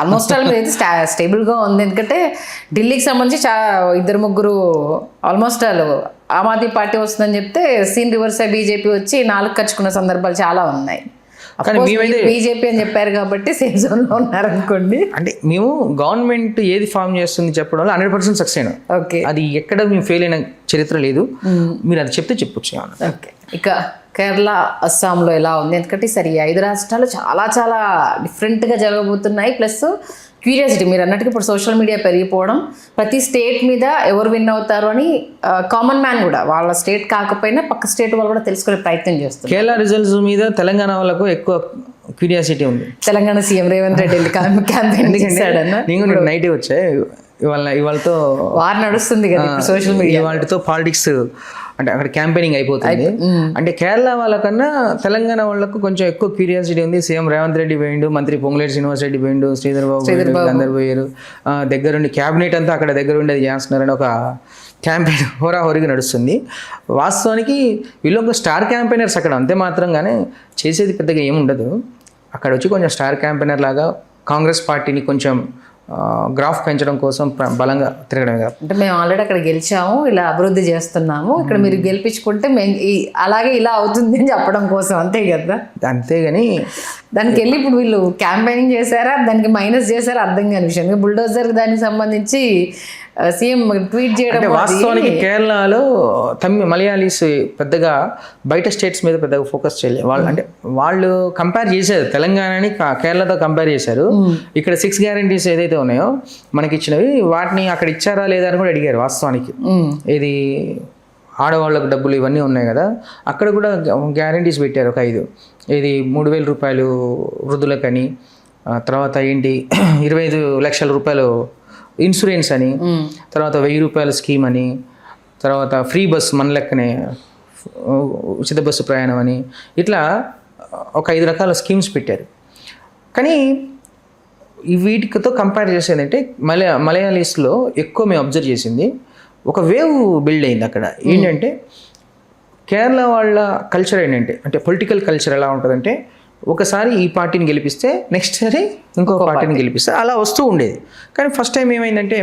ఆల్మోస్ట్ ఆల్ అయితే స్టేబుల్గా ఉంది. ఎందుకంటే ఢిల్లీకి సంబంధించి 2-3 almost all Aam Aadmi party వస్తుందని చెప్తే సీన్ రివర్స్ అయ్యి బీజేపీ వచ్చి 4 ఖర్చుకున్న సందర్భాలు చాలా ఉన్నాయి. బీజేపీ అని చెప్పారు కాబట్టి సేఫ్ జోన్లో ఉన్నారు అనుకోండి. అంటే మేము గవర్నమెంట్ ఏది ఫామ్ చేస్తుంది చెప్పడంలో 100% సక్సెస్ అయినా. ఓకే, అది ఎక్కడ మేము ఫెయిల్ అయిన చరిత్ర లేదు. మీరు అది చెప్తే చెప్పొచ్చు. ఓకే, ఇక కేరళ అస్సాంలో ఎలా ఉంది? ఎందుకంటే సరే 5 రాష్ట్రాలు చాలా చాలా డిఫరెంట్గా జరగబోతున్నాయి. ప్లస్ క్యూరియాసిటీ మీరు అన్నట్టుగా ఇప్పుడు సోషల్ మీడియా పెరిగిపోవడం, ప్రతి స్టేట్ మీద ఎవరు విన్ అవుతారు అని కామన్ మ్యాన్ కూడా వాళ్ళ స్టేట్ కాకపోయినా పక్క స్టేట్ వాళ్ళు కూడా తెలుసుకునే ప్రయత్నం చేస్తారు. కేరళ రిజల్ట్స్ మీద తెలంగాణ వాళ్ళకు ఎక్కువ క్యూరియాసిటీ ఉంది. తెలంగాణ సీఎం రేవంత్ రెడ్డి క్యాంపెయిన్ నేను నైట్ వచ్చాయి ఇవాళతో వార్ నడుస్తుంది కదా సోషల్ మీడియా. ఇవాళతో పాలిటిక్స్ అంటే అక్కడ క్యాంపెయినింగ్ అయిపోతుంది. అంటే కేరళ వాళ్ళకన్నా తెలంగాణ వాళ్ళకు కొంచెం ఎక్కువ క్యూరియాసిటీ ఉంది. సీఎం రేవంత్ రెడ్డి పోయిండు, మంత్రి పొంగులేటి శ్రీనివాస్ రెడ్డి పోయిండు, శ్రీధర్ బాబు అందరు పోయారు. దగ్గరుండి క్యాబినెట్ అంతా అక్కడ దగ్గరుండి అది చేస్తున్నారని ఒక క్యాంపెయిన్ హోరాహోరీగా నడుస్తుంది. వాస్తవానికి వీళ్ళు ఒక స్టార్ క్యాంపెయినర్స్ అక్కడ, అంతే మాత్రంగానే చేసేది పెద్దగా ఏముండదు. అక్కడ వచ్చి కొంచెం స్టార్ క్యాంపెయినర్ లాగా కాంగ్రెస్ పార్టీని కొంచెం గ్రాఫ్ పెంచడం కోసం బలంగా తిరగడమే కాదు. అంటే మేము ఆల్రెడీ అక్కడ గెలిచాము, ఇలా అభివృద్ధి చేస్తున్నాము, ఇక్కడ మీరు గెలిపించుకుంటే మేము అలాగే ఇలా అవుతుంది అని చెప్పడం కోసం, అంతే కదా. అంతేగాని దానికి వెళ్ళి ఇప్పుడు వీళ్ళు క్యాంపెయినింగ్ చేశారా, దానికి మైనస్ చేశారా అర్థం కాని విషయం. బుల్డోజర్ దానికి సంబంధించి సీఎం ట్వీట్ చేయడం. వాస్తవానికి కేరళలో మలయాళీస్ పెద్దగా బయట స్టేట్స్ మీద పెద్దగా ఫోకస్ చేయలేదు. వాళ్ళు కంపేర్ చేశారు తెలంగాణని కేరళతో కంపేర్ చేశారు. ఇక్కడ 6 గ్యారంటీస్ ఏదైతే ఉన్నాయో మనకి ఇచ్చినవి, వాటిని అక్కడ ఇచ్చారా లేదా అని కూడా అడిగారు. వాస్తవానికి ఇది ఆడవాళ్ళకు డబ్బులు ఇవన్నీ ఉన్నాయి కదా, అక్కడ కూడా గ్యారంటీస్ పెట్టారు ఒక 5. ఇది 3,000 రూపాయలు వృద్ధులకని, తర్వాత ఏంటి 25 లక్షల రూపాయలు ఇన్సూరెన్స్ అని, తర్వాత 1000 రూపాయల స్కీమ్ అని, తర్వాత ఫ్రీ బస్ మన లెక్కనే ఉచిత బస్సు ప్రయాణం అని, ఇట్లా ఒక 5 రకాల స్కీమ్స్ పెట్టారు. కానీ వీటితో కంపేర్ చేసేదంటే మలయాళీస్లో ఎక్కువ మేము అబ్జర్వ్ చేసింది ఒక వేవ్ బిల్డ్ అయింది అక్కడ. ఏంటంటే కేరళ వాళ్ళ కల్చర్ ఏంటంటే, అంటే పొలిటికల్ కల్చర్ ఎలా ఉంటుందంటే, ఒకసారి ఈ పార్టీని గెలిపిస్తే నెక్స్ట్ సారి ఇంకో పార్టీని గెలిపిస్తే అలా వస్తూ ఉండేది. కానీ ఫస్ట్ టైం ఏమైందంటే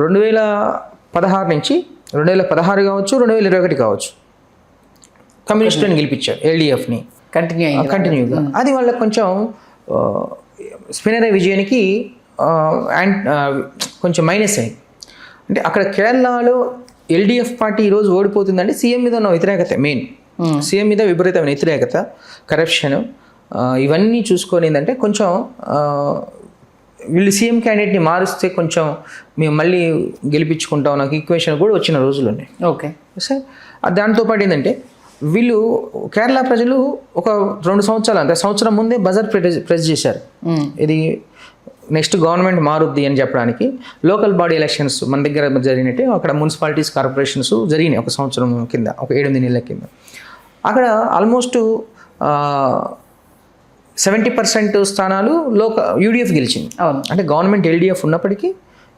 2016 నుంచి 2016 కావచ్చు, 2021 కావచ్చు, కమ్యూనిస్టులను గెలిపించారు, ఎల్డిఎఫ్ని కంటిన్యూగా. అది వాళ్ళకి కొంచెం స్పినరీ విజయానికి కొంచెం మైనస్ అయింది. అంటే అక్కడ కేరళలో ఎల్డిఎఫ్ పార్టీ ఈరోజు ఓడిపోతుందంటే సీఎం మీద ఉన్న వ్యతిరేకత, మెయిన్ సీఎం మీద విపరీతమైన వ్యతిరేకత, కరప్షన్, ఇవన్నీ చూసుకొని ఏంటంటే కొంచెం వీళ్ళు సీఎం క్యాండిడేట్ని మారుస్తే కొంచెం మేము మళ్ళీ గెలిపించుకుంటాం నాకు ఈక్వేషన్ కూడా వచ్చిన రోజులు ఉన్నాయి. ఓకే సార్, దాంతోపాటు ఏంటంటే వీళ్ళు కేరళ ప్రజలు ఒక 2 సంవత్సరాలు అంటే సంవత్సరం ముందే బజర్ ప్రెస్ చేశారు. ఇది నెక్స్ట్ గవర్నమెంట్ మారుద్ది అని చెప్పడానికి. లోకల్ బాడీ ఎలక్షన్స్ మన దగ్గర జరిగినట్టే అక్కడ మున్సిపాలిటీస్, కార్పొరేషన్స్ జరిగినాయి ఒక సంవత్సరం కింద, ఒక 8 నెలల కింద. అక్కడ ఆల్మోస్ట్ 70% స్థానాలు యూడిఎఫ్ గెలిచింది. అంటే గవర్నమెంట్ ఎల్డిఎఫ్ ఉన్నప్పటికీ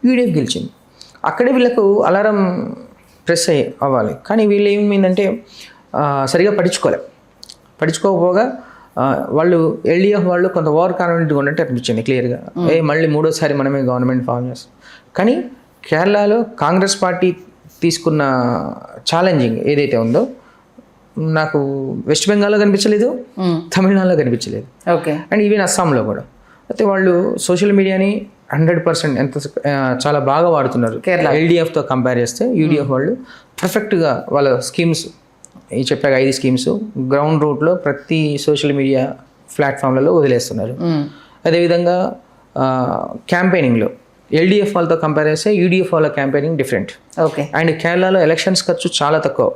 యూడిఎఫ్ గెలిచింది. అక్కడే వీళ్ళకు అలారం ప్రెస్ అవ్వాలి. కానీ వీళ్ళు ఏమైందంటే సరిగా పట్టించుకోకపోగా వాళ్ళు ఎల్డిఎఫ్ వాళ్ళు కొంత ఓవర్ కాన్ఫిడెంట్గా ఉన్నట్టు అనిపించింది క్లియర్గా. మళ్ళీ 3వ సారి మనమే గవర్నమెంట్ ఫామ్ చేస్తాం. కానీ కేరళలో కాంగ్రెస్ పార్టీ తీసుకున్న ఛాలెంజింగ్ ఏదైతే ఉందో నాకు వెస్ట్ బెంగాల్లో కనిపించలేదు, తమిళనాడులో కనిపించలేదు, అండ్ ఈవెన్ అస్సాంలో కూడా. అయితే వాళ్ళు సోషల్ మీడియాని 100% చాలా బాగా వాడుతున్నారు ఎల్డిఎఫ్తో కంపేర్ చేస్తే. యూడిఎఫ్ వాళ్ళు పర్ఫెక్ట్గా వాళ్ళ స్కీమ్స్ చెప్పాక 5 స్కీమ్స్ గ్రౌండ్ రూట్లో ప్రతి సోషల్ మీడియా ప్లాట్ఫామ్లలో వదిలేస్తున్నారు. అదేవిధంగా క్యాంపెయినింగ్లో ఎల్డిఎఫ్ వాళ్ళతో కంపేర్ చేస్తే యూడిఎఫ్ వాళ్ళ క్యాంపెయినింగ్ డిఫరెంట్. అండ్ కేరళలో ఎలక్షన్స్ ఖర్చు చాలా తక్కువ.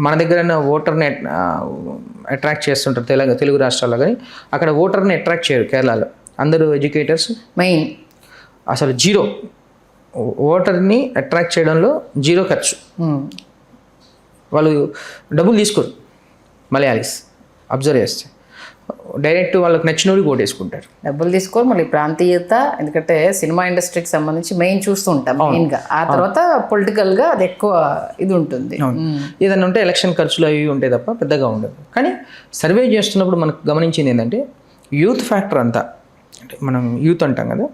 మన దగ్గర ఓటర్ని అట్రాక్ట్ చేస్తుంటారు తెలుగు రాష్ట్రాల్లో, కానీ అక్కడ ఓటర్ని అట్రాక్ట్ చేయరు కేరళలో. అందరూ ఎడ్యుకేటర్స్, మెయిన్ అసలు జీరో. ఓటర్ని అట్రాక్ట్ చేయడంలో 0 ఖర్చు. వాళ్ళు డబ్బులు తీసుకోరు మలయాళీస్, అబ్జర్వ్ చేస్తే డైరెక్ట్ వాళ్ళకి నచ్చినోడు ఓటేసుకుంటారు, డబ్బులు తీసుకోరు. మళ్ళీ ప్రాంతీయత, ఎందుకంటే సినిమా ఇండస్ట్రీకి సంబంధించి మెయిన్ చూస్తూ ఉంటాం మెయిన్గా. ఆ తర్వాత పొలిటికల్గా అది ఎక్కువ ఇది ఉంటుంది. ఏదన్నా ఉంటే ఎలక్షన్ ఖర్చులు అవి ఉంటాయి తప్ప పెద్దగా ఉండదు. కానీ సర్వే చేస్తున్నప్పుడు మనకు గమనించింది ఏంటంటే యూత్ ఫ్యాక్టర్ అంతా, అంటే మనం యూత్ అంటాం కదా,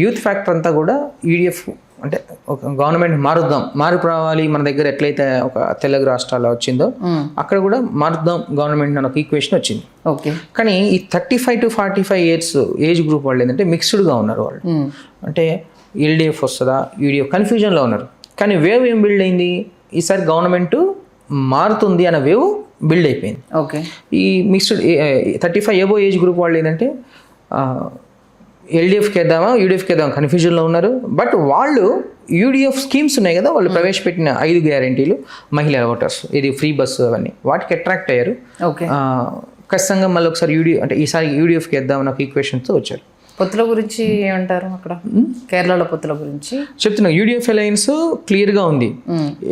యూత్ ఫ్యాక్టర్ అంతా కూడా యూడిఎఫ్ అంటే ఒక గవర్నమెంట్ మార్పు రావాలి మన దగ్గర ఎట్లయితే ఒక తెలుగు రాష్ట్రాల్లో వచ్చిందో అక్కడ కూడా మారుద్దాం గవర్నమెంట్ అని ఒక ఈక్వేషన్ వచ్చింది. కానీ ఈ 35 to 45 years ఏజ్ గ్రూప్ వాళ్ళు ఏంటంటే మిక్స్డ్గా ఉన్నారు. వాళ్ళు అంటే ఎల్డిఎఫ్ వస్తుందా యూడిఎఫ్ కన్ఫ్యూజన్లో ఉన్నారు. కానీ వేవ్ ఏం బిల్డ్ అయింది, ఈసారి గవర్నమెంట్ మారుతుంది అన్న వేవ్ బిల్డ్ అయిపోయింది. ఈ మిక్స్డ్ 35 above ఏజ్ గ్రూప్ వాళ్ళు ఏంటంటే ఎల్డిఎఫ్కి వేద్దామా యూడిఎఫ్కి వేద్దామా కన్ఫ్యూజన్లో ఉన్నారు. బట్ వాళ్ళు యూడిఎఫ్ స్కీమ్స్ ఉన్నాయి కదా, వాళ్ళు ప్రవేశపెట్టిన 5 గ్యారంటీలు, మహిళా ఓటర్స్, ఇది ఫ్రీ బస్సు, అవన్నీ వాటికి అట్రాక్ట్ అయ్యారు. ఖచ్చితంగా మళ్ళీ ఒకసారి ఈసారి యూడిఎఫ్కి వేద్దామని ఒక ఈక్వేషన్తో వచ్చారు. పొత్తుల గురించి ఏమంటారు అక్కడ కేరళలో? పొత్తుల గురించి చెప్తున్నా. యూడిఎఫ్ అలయన్స్ క్లియర్గా ఉంది.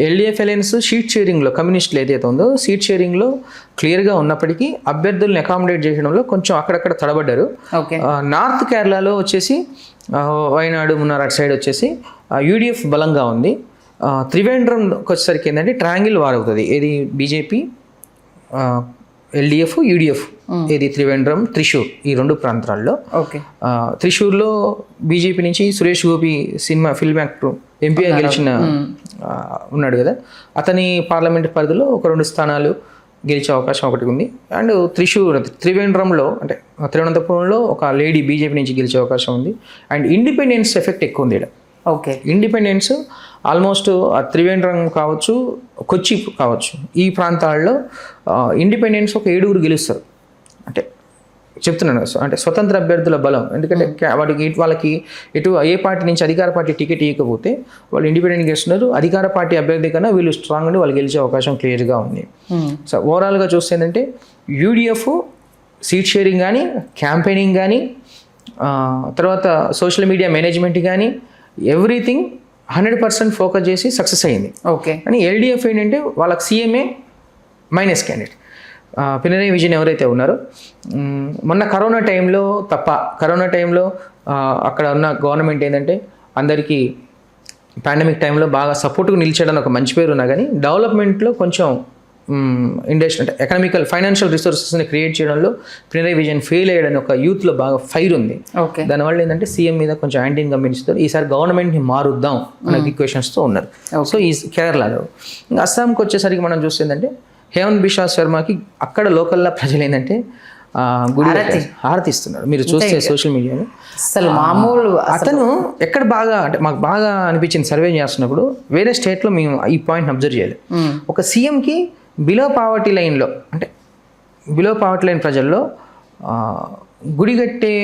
ఎల్డిఎఫ్ అలయన్స్ సీట్ షేరింగ్లో, కమ్యూనిస్టులు ఏదైతే ఉందో సీట్ షేరింగ్లో క్లియర్గా ఉన్నప్పటికీ అభ్యర్థులను అకామిడేట్ చేయడంలో కొంచెం అక్కడక్కడ తడబడ్డారు. నార్త్ కేరళలో వచ్చేసి వయనాడు, మున్నార్ అటు సైడ్ వచ్చేసి యూడిఎఫ్ బలంగా ఉంది. త్రివేంద్రంకి వచ్చేసరికి ఏంటంటే ట్రయాంగిల్ వార్ అవుతుంది. ఏది బీజేపీ, ఎల్డిఎఫ్, యూడిఎఫ్, ఇది త్రివేంద్రం, త్రిశూర్, ఈ 2 ప్రాంతాల్లో. త్రిశూర్లో బీజేపీ నుంచి సురేష్ గోపి ఫిల్మ్ యాక్టర్ ఎంపీగా గెలిచిన ఉన్నాడు కదా, అతని పార్లమెంట్ పరిధిలో ఒక 2 స్థానాలు, గెలిచే అవకాశం ఒకటి ఉంది. అండ్ త్రివేంద్రంలో అంటే తిరువనంతపురంలో ఒక లేడీ బీజేపీ నుంచి గెలిచే అవకాశం ఉంది. అండ్ ఇండిపెండెన్స్ ఎఫెక్ట్ ఎక్కువ ఉంది ఇక్కడ. ఓకే, ఇండిపెండెన్స్ ఆల్మోస్ట్ త్రివేంద్రం కావచ్చు, కొచ్చి కావచ్చు, ఈ ప్రాంతాల్లో ఇండిపెండెన్స్ ఒక 7 గెలుస్తారు. అంటే చెప్తున్నాను, అంటే స్వతంత్ర అభ్యర్థుల బలం. ఎందుకంటే వాళ్ళకి ఎటు ఏ పార్టీ నుంచి అధికార పార్టీ టికెట్ ఇవ్వకపోతే వాళ్ళు ఇండిపెండెంట్ గెలుస్తున్నారు. అధికార పార్టీ అభ్యర్థి కన్నా వీళ్ళు స్ట్రాంగ్ ఉండి వాళ్ళు గెలిచే అవకాశం క్లియర్గా ఉంది. సో ఓవరాల్గా చూస్తే ఏంటంటే యూడిఎఫ్ సీట్ షేరింగ్ కానీ, క్యాంపెయినింగ్ కానీ, తర్వాత సోషల్ మీడియా మేనేజ్మెంట్ కానీ ఎవ్రీథింగ్ 100% ఫోకస్ చేసి సక్సెస్ అయ్యింది. ఓకే, కానీ ఎల్డిఎఫ్ ఏంటంటే వాళ్ళకి సీఎంఏ మైనస్ క్యాండిడేట్ పినరయి విజయన్ ఎవరైతే ఉన్నారో, మొన్న కరోనా టైంలో అక్కడ ఉన్న గవర్నమెంట్ ఏంటంటే అందరికీ పాండమిక్ టైంలో బాగా సపోర్ట్గా నిలిచేయడానికి ఒక మంచి పేరు ఉన్నా కానీ డెవలప్మెంట్లో కొంచెం ఇండస్ట్రీ అంటే ఎకనామికల్ ఫైనాన్షియల్ రిసోర్సెస్ని క్రియేట్ చేయడంలో పినరయి విజయన్ ఫెయిల్ అయ్యాడని ఒక యూత్లో బాగా ఫైర్ ఉంది. ఓకే, దానివల్ల ఏంటంటే సీఎం మీద కొంచెం యాంటీ ఇన్కంబెన్సీతో ఈసారి గవర్నమెంట్ని మారుద్దాం అనే ఈక్వేషన్స్తో ఉన్నారు. సో ఈ కేరళలో ఇంకా అస్సాంకి వచ్చేసరికి మనం చూస్తుందంటే హేమంత్ బిశ్వా శర్మకి అక్కడ లోకల్లో ప్రజలు ఏంటంటే గుడి హారతి ఇస్తున్నారు. మీరు చూస్తే సోషల్ మీడియాలో అసలు మామూలు అతను ఎక్కడ బాగా అంటే మాకు బాగా అనిపించింది సర్వే చేస్తున్నప్పుడు, వేరే స్టేట్లో మేము ఈ పాయింట్ని అబ్జర్వ్ చేయాలి. ఒక సీఎంకి బిలో పావర్టీ లైన్లో అంటే బిలో పావర్టీ లైన్ ప్రజల్లో గుడి కట్టే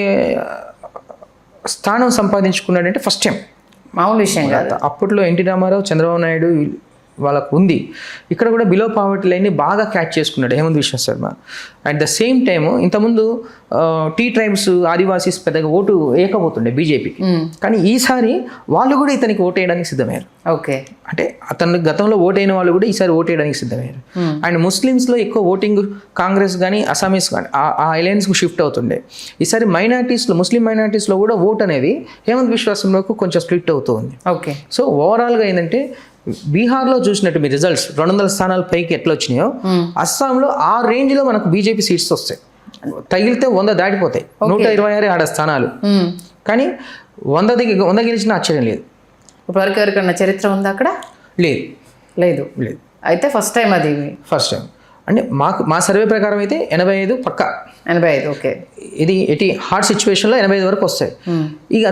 స్థానం సంపాదించుకున్నాడంటే ఫస్ట్ టైం. మామూలు విషయం కాదు. అప్పట్లో ఎన్టీ రామారావు, చంద్రబాబు నాయుడు వాళ్ళకు ఉంది. ఇక్కడ కూడా బిలో పావర్టీ లైన్ని బాగా క్యాచ్ చేసుకున్నాడు Himanta Biswa Sarma. At the same time ఇంతకుముందు టీ ట్రైబ్స్, ఆదివాసీస్ పెద్దగా ఓటు వేయకపోతుండే బీజేపీకి, కానీ ఈసారి వాళ్ళు కూడా ఇతనికి ఓటు వేయడానికి సిద్ధమయ్యారు. ఓకే, అంటే అతను గతంలో ఓటైన వాళ్ళు కూడా ఈసారి ఓటు వేయడానికి సిద్ధమయ్యారు. అండ్ ముస్లిమ్స్లో ఎక్కువ ఓటింగ్ కాంగ్రెస్ కానీ అసామీస్ కానీ ఆ అలయన్స్కు షిఫ్ట్ అవుతుండే. ఈసారి మైనార్టీస్లో, ముస్లిం మైనార్టీస్లో కూడా ఓట్ అనేది హేమంత్ బిశ్వా శర్మకు కొంచెం స్ప్లిట్ అవుతూ ఉంది. ఓకే, సో ఓవరాల్గా ఏంటంటే బీహార్లో చూసినట్టు మీ రిజల్ట్స్ 200 స్థానాల పైకి ఎట్లా వచ్చినాయో, అస్సాంలో ఆ రేంజ్లో మనకు బీజేపీ సీట్స్ వస్తాయి. తగిలితే 100 దాటిపోతాయి. 126 ఆడ స్థానాలు. కానీ 100 గెలిచిన ఆశ్చర్యం లేదు. ఇప్పటివరకు ఎవరికన్నా చరిత్ర ఉందా అక్కడ? లేదు లేదు. అయితే ఫస్ట్ టైం అది. ఫస్ట్ టైం అంటే మా సర్వే ప్రకారం అయితే 85 పక్కా. 85. ఓకే, ఇది ఎటీ హార్డ్ సిచ్యువేషన్లో 85 వరకు వస్తాయి. ఇక